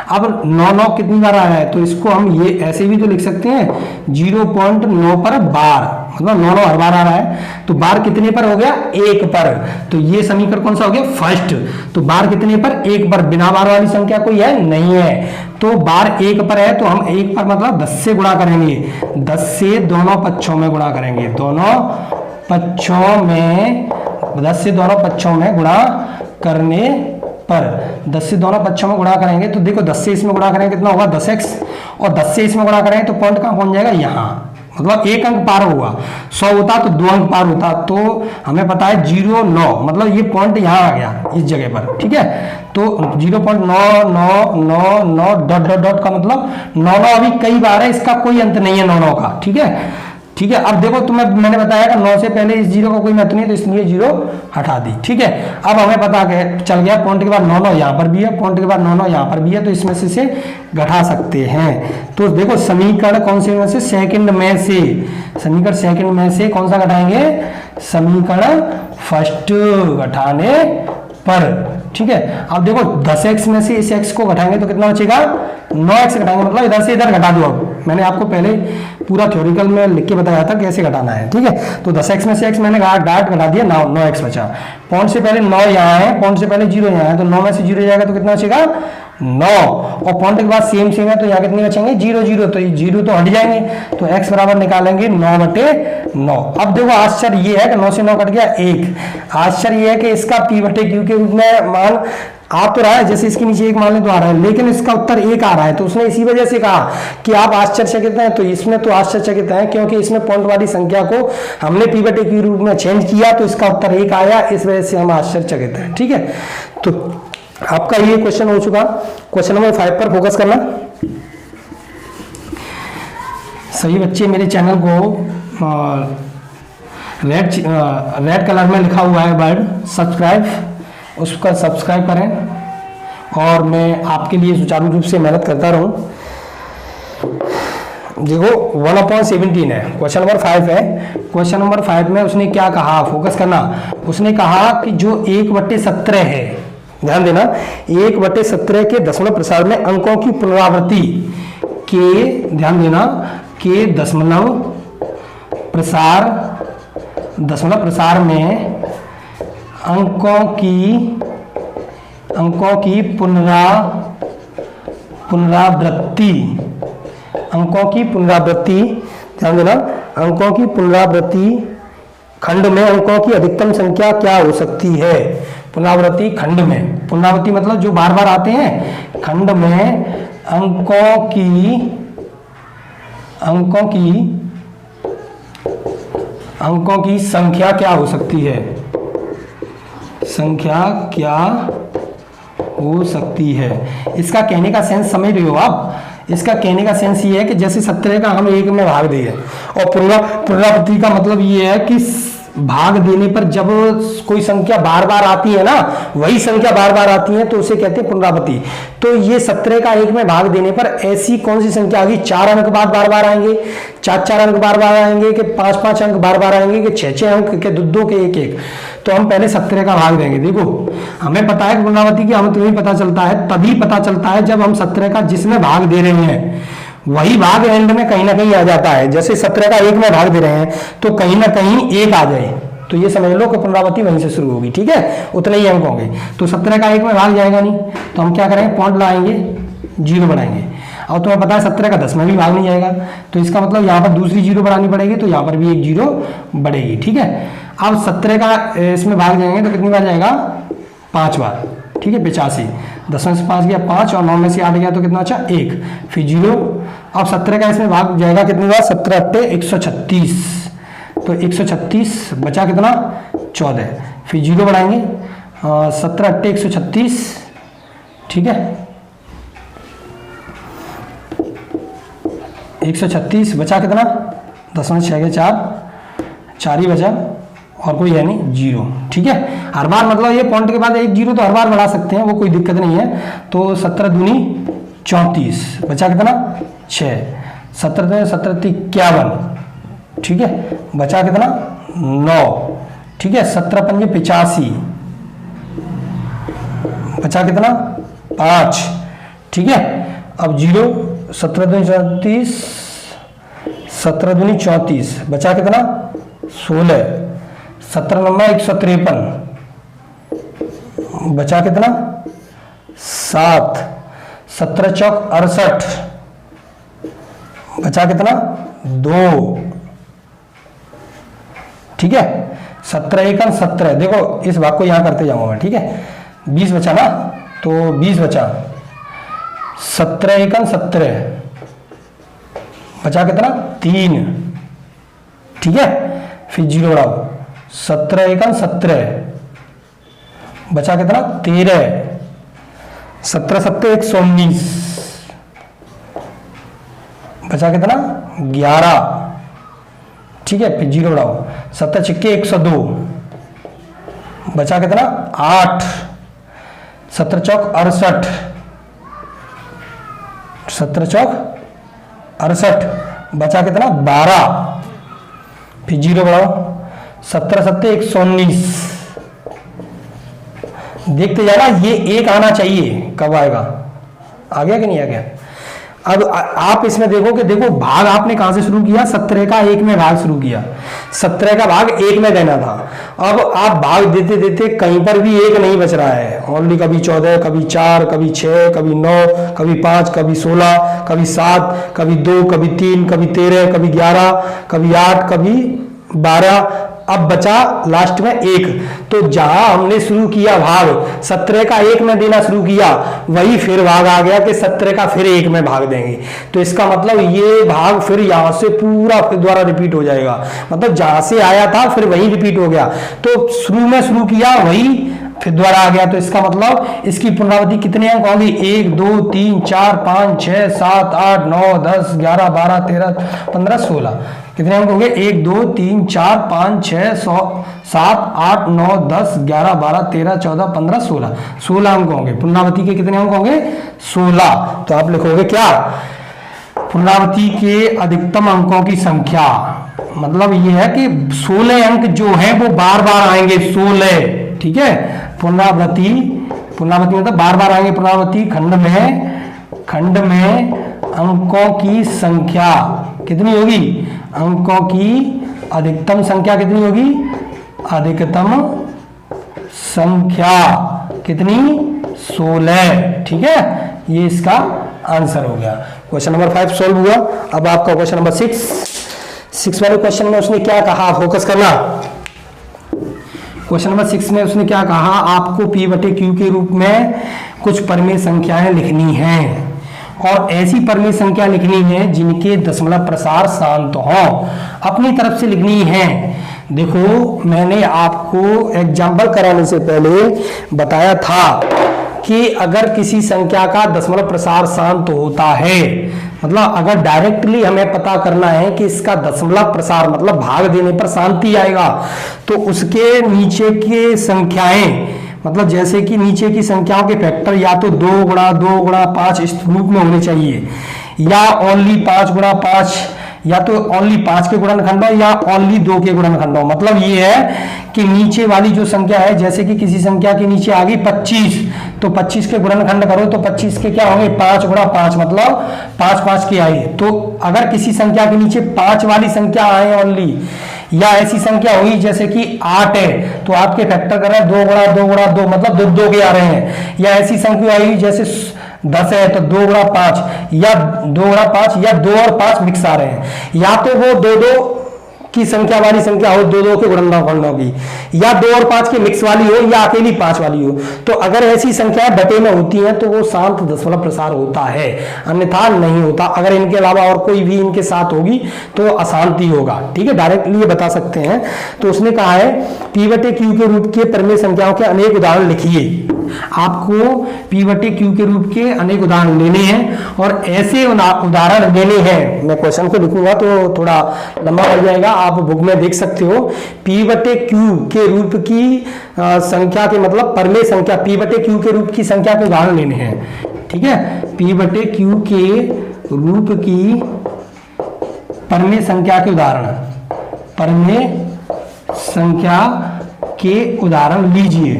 अब 9 कितनी बार आ रहा है, तो इसको हम ये ऐसे भी तो लिख सकते हैं 0.9 पर बार, मतलब 9 हर बार आ रहा है, तो बार कितने पर हो गया 1 पर। तो ये समीकरण कौन सा हो गया फर्स्ट, तो बार कितने पर 1 पर, बिना बार वाली संख्या कोई है नहीं है, तो बार 1 पर है तो हम 1 पर मतलब 10 से गुणा करेंगे, 10 से दोनों पक्षों में गुणा करेंगे, दोनों पक्षों में 10 से दोनों पक्षों में गुणा करने पर 10 से दोनों पक्षों में गुणा करेंगे तो देखो 10 से इसमें गुणा करेंगे कितना होगा 10x, और 10 से इसमें गुणा करेंगे तो पॉइंट कहाँ पहुंच जाएगा यहाँ, मतलब 1 अंक पार हुआ, 100 होता तो 2 अंक पार होता, तो हमें पता है 0.9 मतलब ये पॉइंट यहाँ आ गया इस जगह पर, ठीक है। तो 0.9999 डॉट डॉट डॉट का मतलब 9 अभी कई बार है, इसका कोई अंत नहीं है 9 का, ठीक है, ठीक है। अब देखो तुम्हें मैंने बताया कि 9 से पहले इस जीरो का कोई महत्व नहीं, तो इसलिए 0 हटा दी, ठीक है। अब हमें पता चल गया पॉइंट के बाद 9 यहाँ पर भी है, पॉइंट के बाद 9 यहाँ पर भी है, तो इसमें से घटा सकते हैं। तो देखो समीकरण कौन से में से, सेकंड में से, समीकरण सेकंड में से कौन सा घटाएंगे, समीकरण फर्स्ट घटाने पर, ठीक है। अब देखो 10x में से इस x को घटाएंगे तो कितना बचेगा 9x घटाएंगे, मतलब इधर से इधर घटा दो। अब मैंने आपको पहले पूरा थ्योरिकल में लिख के बताया था कैसे घटाना है, ठीक है। तो 10x में से x मैंने डायरेक्ट घटा दिया, 9x बचा, पॉइंट से पहले 9 यहाँ है, पॉइंट से पहले 0 यहाँ है, तो 9 में से 0 जाएगा तो कितना बचेगा 9, और पॉइंट के बाद सेम सेम है तो यहाँ कितने बचेंगे 0 0, तो ये 0 तो हट जाएंगे, तो x बराबर निकालेंगे 9/9। अब देखो आश्चर्य ये है कि 9 से 9 कट गया 1, आश्चर्य ये है कि इसका P/Q के रूप में मान आ तो रहा है, जैसे इसके नीचे 1 मान ले तो आ रहा है, लेकिन इसका उत्तर 1 आ रहा है, तो उसने इसी वजह से कहा कि आप आश्चर्यचकित हैं, तो इसमें तो आश्चर्यचकित हैं क्योंकि इसमें पॉइंट वाली संख्या को हमने P/Q रूप में चेंज किया, तो इसका उत्तर 1 आया, इस वजह से हम आश्चर्यचकित हैं, ठीक है। तो आपका ये क्वेश्चन हो चुका। क्वेश्चन नंबर 5 पर फोकस करना। सही बच्चे मेरे चैनल को रेड कलर में लिखा हुआ है वर्ड सब्सक्राइब, उसका सब्सक्राइब करें और मैं आपके लिए सुचारू रूप से मेहनत करता रहूं। देखो 1/17 है, क्वेश्चन नंबर 5 है। क्वेश्चन नंबर 5 में उसने क्या कहा, फोकस करना। उसने कहा कि जो 1/17 है, ध्यान देना, 1/17 के दशमलव प्रसार में अंकों की पुनरावृत्ति के, ध्यान देना, के दशमलव प्रसार में अंकों की पुनरावृत्ति, ध्यान देना, अंकों की पुनरावृत्ति खंड में अंकों की अधिकतम संख्या क्या हो सकती है। पुनरावृत्ति खंड में, पुनरावृत्ति मतलब जो बार बार आते हैं, खंड में अंकों की संख्या क्या हो सकती है, संख्या क्या हो सकती है। इसका कहने का सेंस समझ रहे हो आप। इसका कहने का सेंस ये है कि जैसे 17 का हम 1 में भाग दिए और पुनरावृत्ति का मतलब ये है कि भाग देने पर जब कोई संख्या बार बार आती है ना, वही संख्या बार बार आती है तो उसे कहते हैं पुनरावृत्ति। तो ये 17 का 1 में भाग देने पर ऐसी कौन सी संख्या आ गई, 4 अंक बार बार आएंगे, 4 अंक बार बार आएंगे, कि 5 अंक बार बार आएंगे, कि 6 अंक के 2 के 1 तो हम पहले 17 का भाग देंगे। देखो हमें पता है पुनरावृत्ति की, हमें तुम्हें पता चलता है, तभी पता चलता है जब हम 17 का जिसमें भाग दे रहे हैं वही भाग एंड में कहीं ना कहीं आ जाता है। जैसे 17 का 1 में भाग दे रहे हैं तो कहीं ना कहीं 1 आ जाए तो ये समझ लो कि पुनरावृत्ति वहीं से शुरू होगी, ठीक है, उतने ही अंक होंगे। तो 17 का 1 में भाग जाएगा नहीं तो हम क्या करेंगे, पॉइंट लगाएंगे, 0 बढ़ाएंगे। और तुम्हें पता है 17 का 10 में भी भाग नहीं जाएगा, तो इसका मतलब यहाँ पर दूसरी 0 बढ़ानी पड़ेगी, तो यहाँ पर भी एक 0 बढ़ेगी, ठीक है। अब 17 का इसमें भाग जाएंगे तो कितनी बार जाएगा, 5 बार, ठीक है, 85। 10 में से 5 गया 5 और 9 में से 8 गया तो कितना अच्छा 1, फिर 0। अब 17 का इसमें भाग जाएगा कितनी बार, 17 × 8 136, तो 136 बचा कितना 14, फिर 0 बढ़ाएंगे, 17 × 8 136, ठीक है, 136 बचा कितना, 10 में 6 गया 4 ही बचा और कोई है नहीं 0, ठीक है। हर बार मतलब ये पॉइंट के बाद एक 0 तो हर बार बढ़ा सकते हैं, वो कोई दिक्कत नहीं है। तो 17 दूनी 34 बचा कितना 6, 17 51, ठीक है, बचा कितना 9, ठीक है, 17 × 5 85 बचा कितना 5, ठीक है। अब 0, 17 दूनी 34, 17 दूनी 34 बचा कितना 16, 17 9 153 बचा कितना 7, 17 चौक 68 बचा कितना 2, ठीक है, 17 1 17। देखो इस भाग को यहां करते जाऊंगा मैं, ठीक है, 20 बचा ना, तो 20 बचा, 17 1 17 बचा कितना 3, ठीक है, फिर 0 बढ़ाओ, 17 1 17 बचा कितना 13, 17 7 119 बचा कितना 11, ठीक है, फिर 0 बढ़ाओ, 17 6 102 बचा कितना 8, 17 चौक 68, 17 चौक 68 बचा कितना 12, फिर 0 बढ़ाओ, 17 7 119 देखते जाना, ये 1 आना चाहिए, कब आएगा, आ गया कि नहीं आ गया। अब आप इसमें देखो कि देखो भाग आपने कहां से शुरू किया, 17 का 1 में भाग शुरू किया, 17 का भाग 1 में देना था। अब आप भाग देते देते कहीं पर भी 1 नहीं बच रहा है, ओनली कभी 14, कभी 4, कभी 6, कभी 9, कभी 5, कभी 16, कभी 7, कभी 2, कभी 3, कभी 13, कभी 11, कभी 8, कभी 12, अब बचा लास्ट में 1। तो जहां हमने शुरू किया भाग 17 का 1 में देना शुरू किया, वही फिर भाग आ गया कि 17 का फिर 1 में भाग देंगे। तो इसका मतलब ये भाग फिर यहां से पूरा फिर दोबारा रिपीट हो जाएगा, मतलब जहां से आया था फिर वही रिपीट हो गया। तो शुरू में शुरू किया वही फिर दोबारा आ गया, तो इसका मतलब इसकी पुनरावृत्ति कितने अंक होंगे? 1 2 3 4 5 6 7 8 9 10 11 12 13 15 16। कितने अंक होंगे? 1 2 3 4 5 6 7 8 9 10 11 12 13 14 15 16। 16 अंक होंगे। पुनरावृत्ति के कितने अंक होंगे? 16। तो आप लिखोगे क्या? पुनरावृत्ति के अधिकतम अंकों की संख्या, मतलब ये है कि 16 अंक जो है वो बार बार आएंगे, 16। ठीक है, पुनरावृत्ति मतलब बार बार आएंगे। पुनरावृत्ति खंड में अंकों की संख्या कितनी होगी? अंकों की अधिकतम संख्या कितनी होगी? अधिकतम संख्या कितनी? 16। ठीक है, ये इसका आंसर हो गया। क्वेश्चन नंबर 5 सोल्व हुआ। अब आपका क्वेश्चन नंबर 6 वाले क्वेश्चन में उसने क्या कहा, फोकस करना। क्वेश्चन नंबर 6 में उसने क्या कहा? आपको P/Q के रूप में कुछ परिमेय संख्याएं लिखनी हैं, और ऐसी परिमेय संख्या लिखनी है जिनके दशमलव प्रसार शांत हों। अपनी तरफ से लिखनी है। देखो, मैंने आपको एग्जाम्पल कराने से पहले बताया था कि अगर किसी संख्या का दशमलव प्रसार शांत होता है, मतलब अगर डायरेक्टली हमें पता करना है कि इसका दशमलव प्रसार मतलब भाग देने पर शांति आएगा, तो उसके नीचे की संख्याएं, मतलब जैसे कि नीचे की संख्याओं के फैक्टर या तो 2 गुणा 2 गुणा 5 इस रूप में होने चाहिए, या ओनली 5 गुणा 5, या तो ओनली 5 के गुणनखंड हो या ओनली 2 के गुणनखंड हो। मतलब ये है कि नीचे वाली जो संख्या है, जैसे कि किसी संख्या के नीचे आ गई 25, तो 25 के गुणनखंड करो तो 25 के क्या होंगे? 5 गुणा 5, मतलब 5 5 की आई। तो अगर किसी संख्या के नीचे 5 वाली संख्या आए ओनली, या ऐसी संख्या हुई जैसे कि 8 है, तो आपके फैक्टर कर रहे हैं 2 गुणा 2 गुणा 2, मतलब 2 2 के आ रहे हैं। या ऐसी संख्या आई जैसे 10 है तो 2 गुणा 5, या 2 गुणा 5, या 2 और 5 मिक्स आ रहे हैं, या तो वो 2 2 की संख्या वाली संख्या हो, 2 2 के गुणनखंडों की, या 2 और 5 की मिक्स वाली हो, या अकेली 5 वाली हो। तो अगर ऐसी संख्याएं बटे में होती हैं तो वो शांत दशमलव प्रसार होता है, अन्यथा नहीं होता। अगर इनके अलावा और कोई भी इनके साथ होगी तो अशांति होगा। ठीक है, डायरेक्टली ये बता सकते हैं। तो उसने कहा है P/Q के रूप के परिमेय संख्याओं के अनेक उदाहरण लिखिए। आपको P/Q के रूप के अनेक उदाहरण लेने हैं, और ऐसे उदाहरण लेने हैं। मैं क्वेश्चन को लिखूंगा तो थोड़ा लंबा हो जाएगा, आप बुक में देख सकते हो। P/Q के रूप की संख्या के मतलब परिमेय संख्या, P/Q के रूप की संख्या के उदाहरण लेने हैं। ठीक है, P/Q के रूप की परिमेय संख्या के उदाहरण, परिमेय संख्या के उदाहरण लीजिए।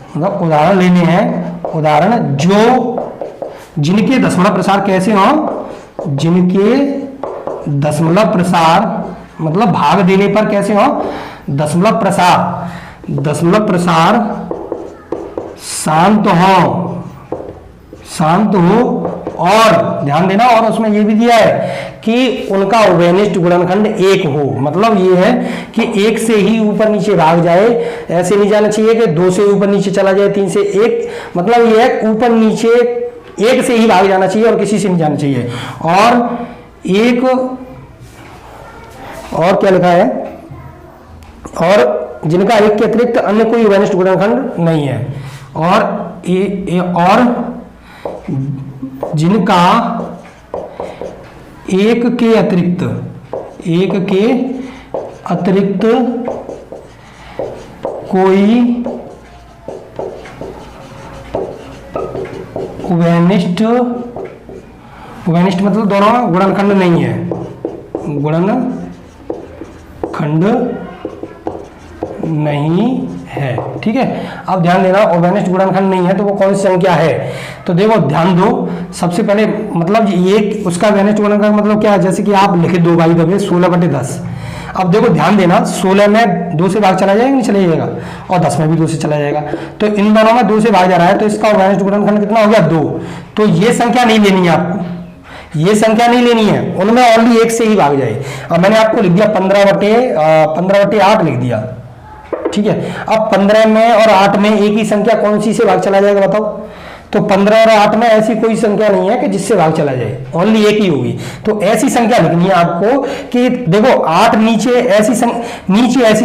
मतलब उदाहरण लेने हैं, उदाहरण जिनके दशमलव प्रसार कैसे हो? जिनके दशमलव प्रसार मतलब भाग देने पर कैसे हो? दशमलव प्रसार शांत हो। और ध्यान देना, और उसमें ये भी दिया है कि उनका उभयनिष्ठ गुणनखंड 1 हो। मतलब ये है कि 1 से ही ऊपर नीचे भाग जाए, ऐसे नहीं जाना चाहिए कि 2 से ऊपर नीचे चला जाए, 3 से 1, मतलब ये है ऊपर नीचे 1 से ही भाग जाना चाहिए और किसी से नहीं जाना चाहिए। और क्या लिखा है? और जिनका 1 के अतिरिक्त अन्य कोई उभयनिष्ठ गुणनखंड नहीं है, और जिनका 1 के अतिरिक्त कोई उभयनिष्ठ मतलब दोनों गुणनखंड नहीं है, गुणनखंड नहीं है। ठीक है, अब ध्यान देना, उभयनिष्ठ गुणनखंड नहीं है तो वो कौन सी संख्या है? तो देखो ध्यान दो, सबसे पहले मतलब ये उसका उभयनिष्ठ गुणनखंड मतलब क्या है? जैसे कि आप लिखे 2/10 16/10। अब देखो ध्यान देना, 16 में 2 से भाग चला जाएगा, नहीं चला जाएगा, और 10 में भी 2 से चला जाएगा, तो इन दोनों में 2 से भाग जा रहा है, तो इसका उभयनिष्ठ गुणनखंड कितना हो गया? 2। तो ये संख्या नहीं लेनी है आपको, ये संख्या नहीं लेनी है, उनमें ओनली 1 से ही भाग जाए। अब मैंने आपको लिख दिया 15/8 लिख दिया। ठीक है, अब 15 में और 8 में एक ही संख्या कौन सी से भाग चला जाएगा बताओ? तो 15 और 8 में ऐसी कोई संख्या नहीं है कि जिससे भाग चला जाए, ओनली एक ही होगी। तो ऐसी संख्या लिखनी है आपको कि देखो 8 नीचे ऐसी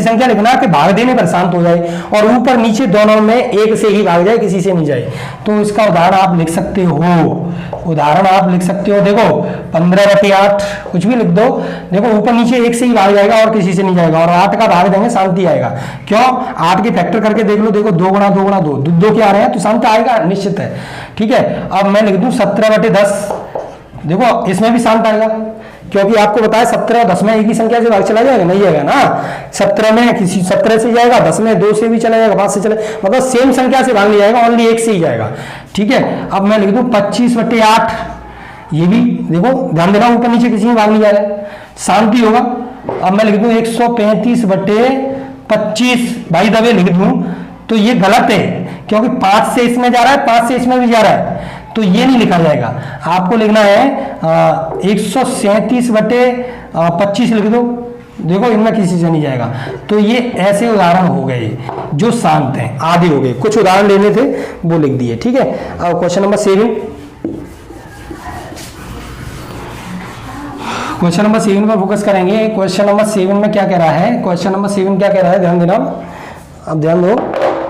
संख्या लिखना कि भाग देने पर शांत हो जाए, और ऊपर नीचे दोनों में एक से ही भाग जाए, किसी से नहीं जाए। तो इसका उदाहरण आप लिख सकते हो, देखो 15/8 कुछ भी लिख दो, देखो ऊपर नीचे एक से ही भाग जाएगा और किसी से नहीं जाएगा, और 8 का भाग देंगे शांति आएगा। क्यों? 8 के फैक्टर करके देख लो, देखो 2 गुणा 2 गुणा 2, दो क्या आ रहे हैं, तो शांति आएगा, निश्चित है। ठीक है, अब मैं लिख दूं 17/10, देखो इसमें भी शांत आएगा, क्योंकि आपको बताया 17 और 10 में एक ही संख्या से भाग चला जाएगा, नहीं जाएगा ना। 17 में किसी 17 से जाएगा, 10 में 2 से भी चला जाएगा, 5 से चले, मतलब सेम संख्या से भाग नहीं जाएगा, ओनली एक से ही जाएगा। ठीक है, अब मैं लिख दूं 25/8, ये भी देखो ध्यान देना, ऊपर नीचे किसी में भाग नहीं जा रहा है, शांति होगा। अब मैं लिख दूं 135/25, भाई दबे लिख दूं तो ये गलत है, क्योंकि 5 से इसमें जा रहा है, 5 से इसमें भी जा रहा है, तो ये नहीं लिखा जाएगा। आपको लिखना है 137/25 लिख दो, देखो इनमें किसी से नहीं जाएगा। तो ये ऐसे उदाहरण हो गए जो शांत हैं, आधे हो गए, कुछ उदाहरण लेने थे वो लिख दिए। ठीक है, अब क्वेश्चन नंबर 7 पर फोकस करेंगे। क्वेश्चन नंबर 7 में क्या कह रहा है, ध्यान देना, अब ध्यान दो।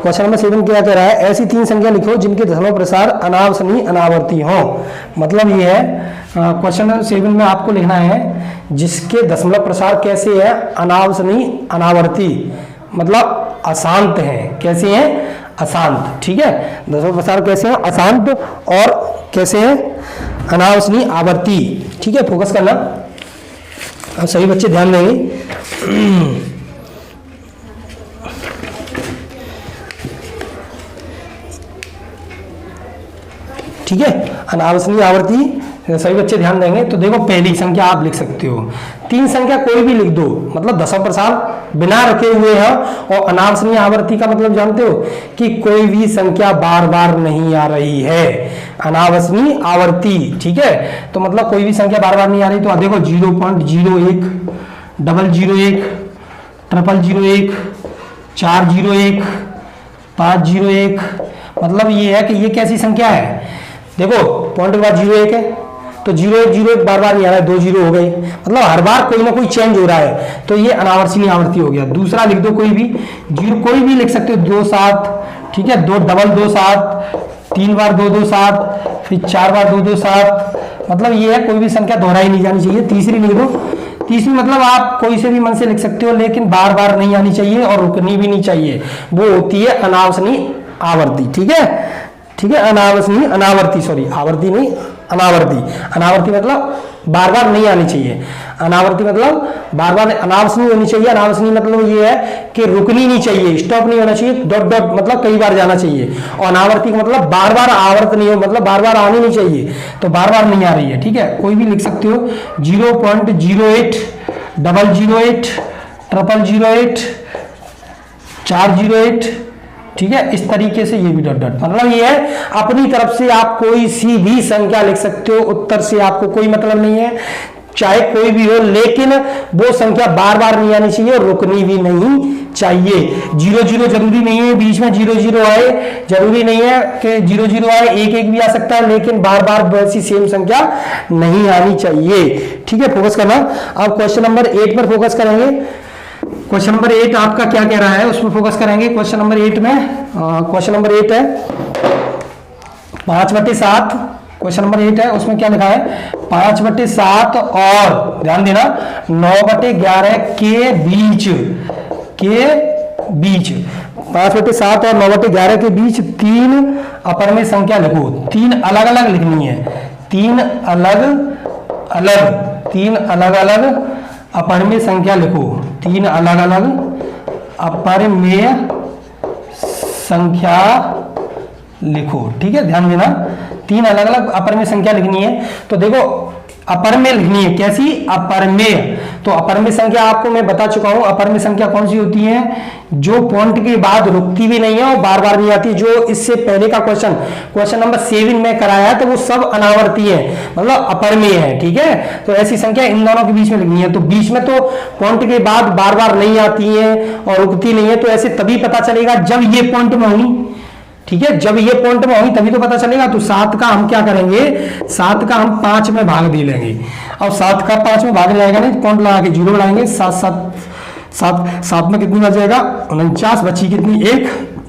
क्वेश्चन नंबर 7 क्या कह रहा है, ऐसी 3 संख्या लिखो जिनके दशमलव प्रसार अनावसनीय अनावर्ती हो। मतलब ये है क्वेश्चन नंबर 7 में आपको लिखना है जिसके दशमलव प्रसार कैसे है, अनावसनीय अनावर्ती, मतलब अशांत हैं। कैसे हैं? अशांत। ठीक है, दशमलव प्रसार कैसे हैं? अशांत, और कैसे हैं? अनावसनीय आवर्ती। ठीक है, फोकस करना, अब सभी बच्चे ध्यान देंगे। ठीक है, अनावसनीय आवर्ती सभी बच्चे ध्यान देंगे। तो देखो पहली संख्या आप लिख सकते हो, 3 संख्या कोई भी लिख दो, मतलब दशमलव प्रसार बिना रखे हुए हैं, और अनावसनीय आवर्ती का मतलब जानते हो कि कोई भी संख्या बार बार नहीं आ रही है, अनावसनीय आवर्ती। ठीक है, तो मतलब कोई भी संख्या बार बार नहीं आ रही। तो देखो 0.01, 001, 0001, 401, 501, मतलब ये है कि ये कैसी संख्या है, देखो पॉइंट के बाद 01 है, तो 001 बार बार नहीं आ रहा है, 2 0 हो गए, मतलब हर बार कोई ना कोई चेंज हो रहा है, तो ये अनावसनीय आवर्ती हो गया। दूसरा लिख दो कोई भी, कोई भी लिख सकते हो, 27, ठीक है, 2/227, 3 बार 227, फिर 4 बार 227, मतलब ये है कोई भी संख्या दोहराई नहीं जानी चाहिए। तीसरी लिख दो, तीसरी मतलब आप कोई से भी मन से लिख सकते हो, लेकिन बार बार नहीं आनी चाहिए और रुकनी भी नहीं चाहिए, वो होती है अनावसनीय आवर्ती। ठीक है, अनावसनीय अनावर्ती, सॉरी आवर्ती नहीं, अनावर्ती मतलब बार बार नहीं आनी चाहिए, अनावर्ती मतलब बार बार, अनावसनीय होनी चाहिए। अनावसनीय मतलब ये है कि रुकनी नहीं चाहिए, स्टॉप नहीं होना चाहिए, डॉट डॉट मतलब कई बार जाना चाहिए, और अनावर्ती मतलब बार बार आवर्त नहीं हो, मतलब बार बार आनी नहीं चाहिए, तो बार बार नहीं आ रही है। ठीक है, कोई भी लिख सकते हो, 0.08, 008, 0008, 408, ठीक है, इस तरीके से ये भी डॉट डॉट, मतलब ये है अपनी तरफ से आप कोई सी भी संख्या लिख सकते हो, उत्तर से आपको कोई मतलब नहीं है, चाहे कोई भी हो, लेकिन वो संख्या बार बार नहीं आनी चाहिए और रुकनी भी नहीं चाहिए। 0 जरूरी नहीं है बीच में 0 आए, जरूरी नहीं है कि 0 आए, 1 भी आ सकता है, लेकिन बार बार वैसी सेम संख्या नहीं आनी चाहिए। ठीक है, फोकस करना। अब क्वेश्चन नंबर 8 पर फोकस करेंगे। क्वेश्चन नंबर 8 आपका क्या कह रहा है, उसमें फोकस करेंगे। क्वेश्चन नंबर 8 में क्वेश्चन नंबर 8 है 5/7, क्वेश्चन नंबर 8 है, उसमें क्या लिखा है, 5/7 और ध्यान देना 9/11 के बीच 5/7 और 9/11 के बीच 3 अपरिमेय संख्या लिखो। 3 अलग अलग लिखनी है, 3 अलग अलग अपरिमेय संख्या लिखो, 3 अलग अलग अपरिमेय संख्या लिखो। ठीक है, ध्यान देना, 3 अलग अलग अपरिमेय संख्या लिखनी है। तो देखो अपरिमेय लिखनी है, कैसी? अपरिमेय। तो अपरिमेय संख्या आपको मैं बता चुका हूं, अपरिमेय संख्या कौन सी होती है, जो पॉइंट के बाद रुकती भी नहीं है और बार बार नहीं आती। जो इससे पहले का क्वेश्चन नंबर 7 में कराया है, तो वो सब अनावर्ती है, मतलब अपरिमेय है। ठीक है, तो ऐसी संख्या इन दोनों के बीच में लिखनी है। तो बीच में तो पॉइंट के बाद बार बार नहीं आती है और रुकती नहीं है, तो ऐसे तभी पता चलेगा जब ये पॉइंट में होंगी। ठीक है, जब ये पॉइंट में होगी तभी तो पता चलेगा। तो 7 का हम क्या करेंगे, 7 का हम 5 में भाग दे लेंगे। अब 7 का 5 में भाग जाएगा नहीं, पॉइंट लगा के 0 बढ़ाएंगे। 7 में कितनी बच जाएगा, 49, बची कितनी 1,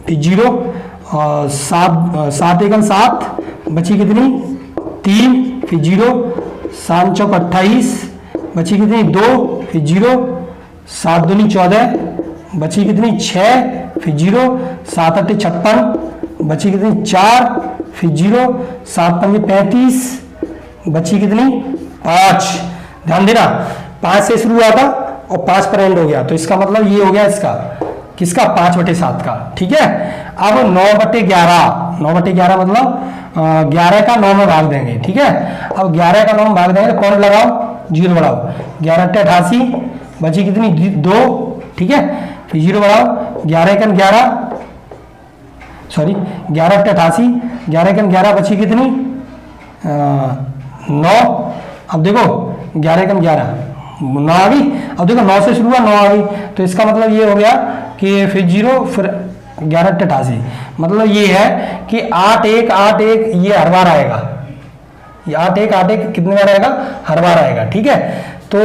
फिर 0, और 7 1 7, बची कितनी 3, फिर 0, 7 चौक 28, बची कितनी 2, फिर 0, 7 दूनी 14, बची कितनी 6, फिर 0, 7 8 56, बची कितनी 4, फिर 0, 7 5 35, बची कितनी 5। ध्यान देना 5 से शुरू हुआ था और 5 पर एंड हो गया, तो इसका मतलब ये हो गया इसका, किसका 5/7 का। ठीक है, अब 9/11, 9/11 मतलब 11 का 9 में भाग देंगे। ठीक है, अब 11 का 9 में भाग देंगे तो कौन लगाओ, 0 बढ़ाओ, 11 8 88, बची कितनी 2। ठीक है, फिर 0 बढ़ाओ, 11 1 11, सॉरी 11 8 88, 11 1 11, बची कितनी 9। अब देखो 11 1 11, 9 आ गई। अब देखो 9 से शुरू हुआ, 9 आ गई, तो इसका मतलब ये हो गया कि फिर 0, फिर 11 8 88, मतलब ये है कि 8 1 8 1 ये हर बार आएगा, ये 8 1 8 1 कितने बार आएगा, हर बार आएगा। ठीक है, तो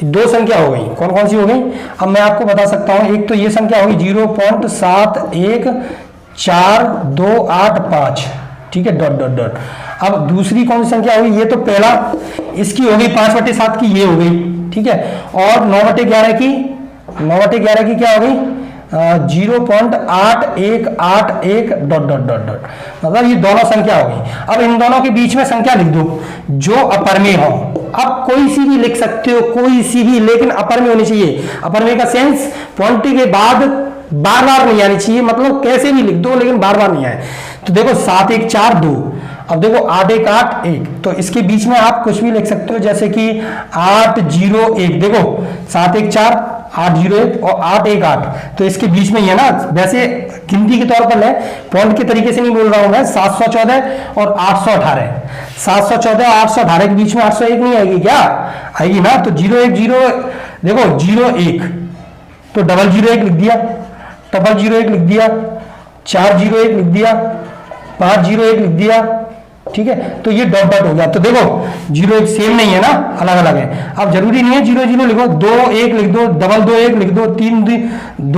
2 संख्या हो गई, कौन कौन सी हो गई, अब मैं आपको बता सकता हूं। एक तो ये संख्या होगी 0.714285। ठीक है, डॉट डॉट डॉट। अब दूसरी कौन सी संख्या होगी, ये तो पहला इसकी हो गई 5/7 की, ये हो गई। ठीक है, और 9/11 की, 9/11 की क्या हो गई 0.8181 डॉट डॉट डॉट डॉट, मतलब ये दोनों संख्या हो गई। अब इन दोनों के बीच में संख्या लिख दो जो अपर में हो। अब कोई सी भी लिख सकते हो, कोई सी भी, लेकिन अपर में होनी चाहिए। अपर में का सेंस पॉइंट के बाद बार बार नहीं आनी चाहिए, मतलब कैसे भी लिख दो लेकिन बार बार नहीं आए। तो देखो 7 1 4 2, अब देखो 8 1 8 1, तो इसके बीच में आप कुछ भी लिख सकते हो, जैसे कि 8 0 1, देखो 7 1 4 8 0 1 और 8 1 8, तो इसके बीच में ही है ना। वैसे गिनती के तौर पर मैं पॉइंट के तरीके से नहीं बोल रहा हूं मैं, 714 और 818, 714 और 818 के बीच में 801 नहीं आएगी क्या, आएगी ना। तो 0 1 0, देखो 0 1, तो 001 लिख दिया, 001 लिख दिया, 401 लिख दिया, 501 लिख दिया। ठीक है, तो ये डॉट डॉट हो गया। तो देखो 0 1 सेम नहीं है ना, अलग अलग है। अब जरूरी नहीं है 0 0 लिखो, 2 1 लिख दो, 2 2 1 लिख दो, 3 2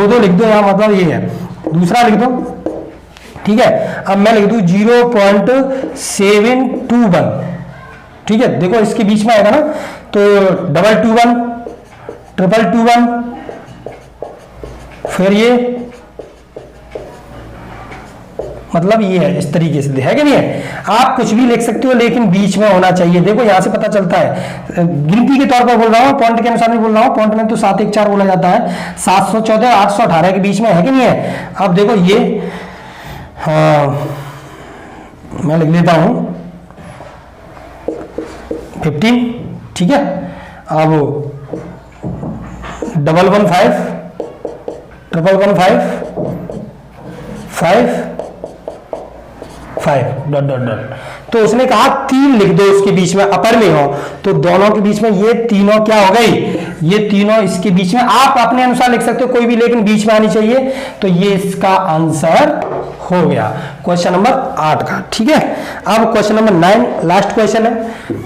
2 लिख दो, यहाँ मतलब ये है। दूसरा लिख दो, ठीक है। अब मैं लिख दूं 0.721, ठीक है। देखो इसके बीच में आएगा ना, तो 221 221, फिर ये मतलब ये है, इस तरीके से है कि नहीं है। आप कुछ भी लिख सकते हो लेकिन बीच में होना चाहिए। देखो यहां से पता चलता है, गिनती के तौर पर बोल रहा हूं, पॉइंट के अनुसार नहीं बोल रहा हूं। पॉइंट में तो 7 1 4 बोला जाता है, 714 818 के बीच में है कि नहीं है। अब देखो ये, हाँ मैं लिख लेता हूं 15, ठीक है। अब 115 5 डॉट डॉट डॉट। तो उसने कहा 3 लिख दो उसके बीच में, अपर में हो, तो दोनों के बीच में ये तीनों क्या हो गई, ये तीनों इसके बीच में। आप अपने अनुसार लिख सकते हो कोई भी, लेकिन बीच में आनी चाहिए। तो ये इसका आंसर हो गया क्वेश्चन नंबर 8 का, ठीक है। अब क्वेश्चन नंबर 9 लास्ट क्वेश्चन है।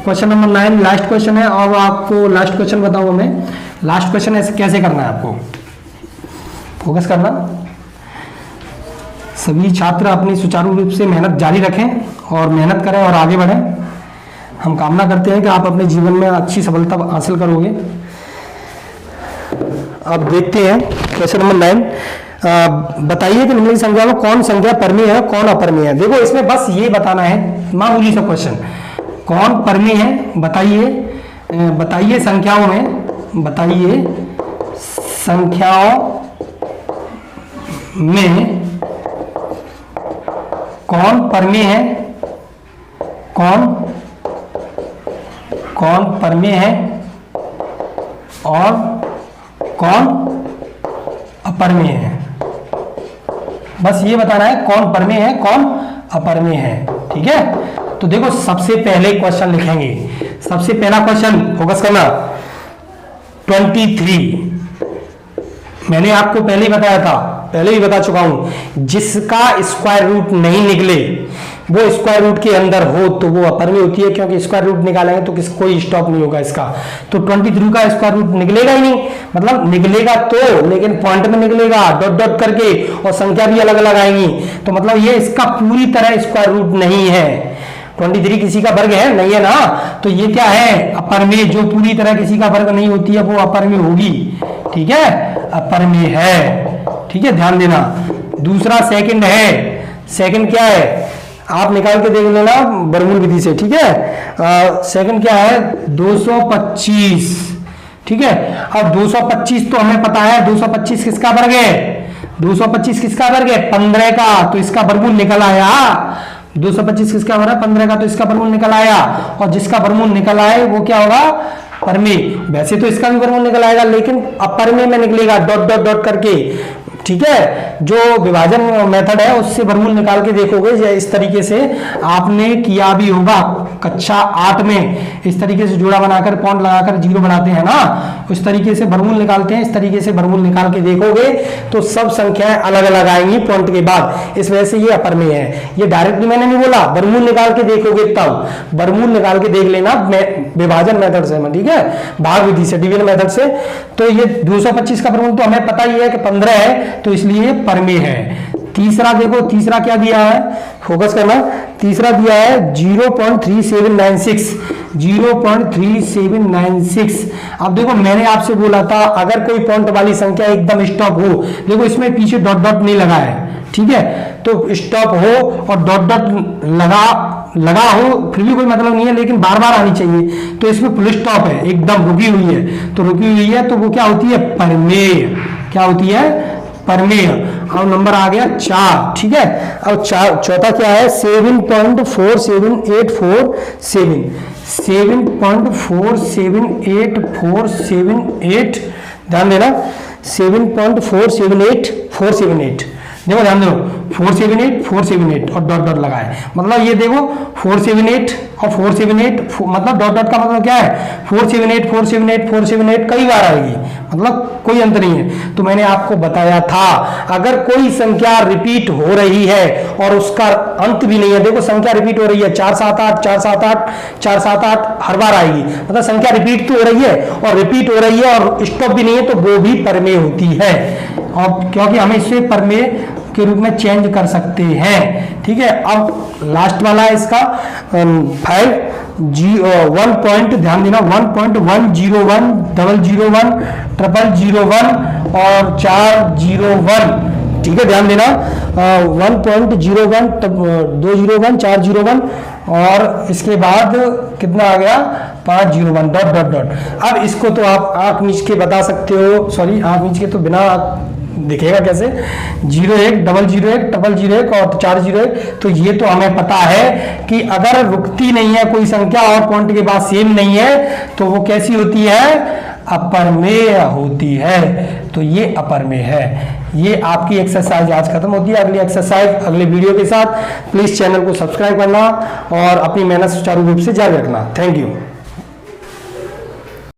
क्वेश्चन नंबर 9 लास्ट क्वेश्चन है। अब आपको लास्ट क्वेश्चन बताऊंगा मैं। लास्ट क्वेश्चन ऐसे कैसे करना है, आपको फोकस करना। सभी छात्र अपनी सुचारू रूप से मेहनत जारी रखें और मेहनत करें और आगे बढ़ें। हम कामना करते हैं कि आप अपने जीवन में अच्छी सफलता हासिल करोगे। अब देखते हैं क्वेश्चन नंबर 9। बताइए कि निम्नलिखित संख्या में कौन संख्या परमेय है, कौन अपरमेय है। देखो इसमें बस ये बताना है, मामूली सा क्वेश्चन, कौन परमेय है बताइए। बताइए संख्याओं में, बताइए संख्याओं में कौन परमेय है, कौन परमेय है और कौन अपरमेय है। बस ये बताना है कौन परमेय है, कौन अपरमेय है, ठीक है। तो देखो सबसे पहले क्वेश्चन लिखेंगे। सबसे पहला क्वेश्चन फोकस करना, 23। मैंने आपको पहले ही बताया था, पहले ही बता चुका हूं, जिसका स्क्वायर रूट नहीं निकले वो स्क्वायर रूट के अंदर हो तो वो अपरमेय होती है, क्योंकि स्क्वायर रूट निकालेंगे तो कोई स्टॉप नहीं होगा इसका। तो 23 का स्क्वायर रूट निकलेगा ही नहीं, मतलब निकलेगा तो लेकिन पॉइंट में निकलेगा डॉट डॉट करके, और संख्या भी अलग अलग आएंगी, तो मतलब ये इसका पूरी तरह स्क्वायर रूट नहीं है। 23 किसी का वर्ग है नहीं है ना, तो ये क्या है, अपरमेय। जो पूरी तरह किसी का वर्ग नहीं होती है वो अपरमेय होगी, ठीक है, अपरमेय है, ठीक है, ध्यान देना। दूसरा सेकंड है, सेकंड क्या है आप निकाल के देख लेना वर्गमूल विधि से, ठीक है। सेकंड क्या है 225, ठीक है। अब 225 तो हमें पता है 225 किसका वर्ग है, 225 किसका वर्ग है 15 का, तो इसका वर्गमूल निकल आया। 225 किसका वर्ग है 15 का, तो इसका वर्गमूल निकल आया, और जिसका वर्गमूल निकल आए वो क्या होगा परमेय। वैसे तो इसका भी वर्गमूल निकल आएगा लेकिन अपरमेय में निकलेगा डॉट डॉट डॉट करके, ठीक है। जो विभाजन मेथड है उससे वर्गमूल निकाल के देखोगे, इस तरीके से आपने किया भी होगा कक्षा 8 में, इस तरीके से जोड़ा बनाकर पॉइंट लगाकर जीरो बनाते हैं ना, उस तरीके से वर्गमूल निकालते हैं। इस तरीके से वर्गमूल निकाल के देखोगे तो सब संख्याएं अलग अलग आएंगी पॉइंट के बाद, इस वजह से ये अपरमेय है। ये डायरेक्टली मैंने नहीं बोला, वर्गमूल निकाल के देखोगे तब, वर्गमूल निकाल के देख लेना विभाजन मेथड से, ठीक है, भाग विधि से, डिवीजन मेथड से। तो ये 225 का वर्गमूल तो हमें पता ही है कि 15 है, तो इसलिए परमेय है। तीसरा देखो, तीसरा क्या दिया है, फोकस करना, तीसरा दिया है 0.3796, 0.3796। अब देखो मैंने आपसे बोला था अगर कोई पॉइंट वाली संख्या एकदम स्टॉप हो, देखो इसमें पीछे डॉट डॉट नहीं लगा है, ठीक है, तो स्टॉप हो और डॉट डॉट लगा हो फिर भी कोई मतलब नहीं है, लेकिन बार बार आनी चाहिए, तो इसमें फुल स्टॉप है, एकदम रुकी हुई है, तो रुकी हुई है तो वो क्या होती है परमेय, क्या होती है परमेय। अब नंबर आ गया 4, ठीक है। अब चौथा क्या है 7.478477, 7.478478, ध्यान देना 7.478478, देखो ध्यान दो 478 और डॉट डॉट लगा है, मतलब ये देखो 478 और 478, मतलब डॉट डॉट का मतलब क्या है 478 कई बार आएगी, मतलब कोई अंतर नहीं है। तो मैंने आपको बताया था अगर कोई संख्या रिपीट हो रही है और उसका अंत भी नहीं है, देखो संख्या रिपीट हो रही है 478 478 478 हर बार आएगी, मतलब संख्या रिपीट तो हो रही है और रिपीट हो रही है और स्टॉप भी नहीं है, तो वो भी परमेय होती है। और क्योंकि हम इसे परमेय के रूप में चेंज कर सकते हैं, ठीक है। अब लास्ट वाला है इसका 1 पॉइंट, ध्यान देना 1.101 001 001 और 401, ठीक है, ध्यान देना 1.01 201 401 और इसके बाद कितना आ गया 501 डॉट डॉट डॉट। अब इसको तो आप आंख मीच के बता सकते हो, सॉरी आंख मीच के तो बिना दिखेगा कैसे, 01 001 001 और 401। तो ये तो हमें पता है कि अगर रुकती नहीं है कोई संख्या और पॉइंट के बाद सेम नहीं है तो वो कैसी होती है अपरमेय होती है, तो ये अपरमेय है। ये आपकी एक्सरसाइज आज खत्म होती है। अगली एक्सरसाइज अगले वीडियो के साथ, प्लीज चैनल को सब्सक्राइब करना और अपनी मेहनत सुचारू रूप से जारी रखना। Thank you.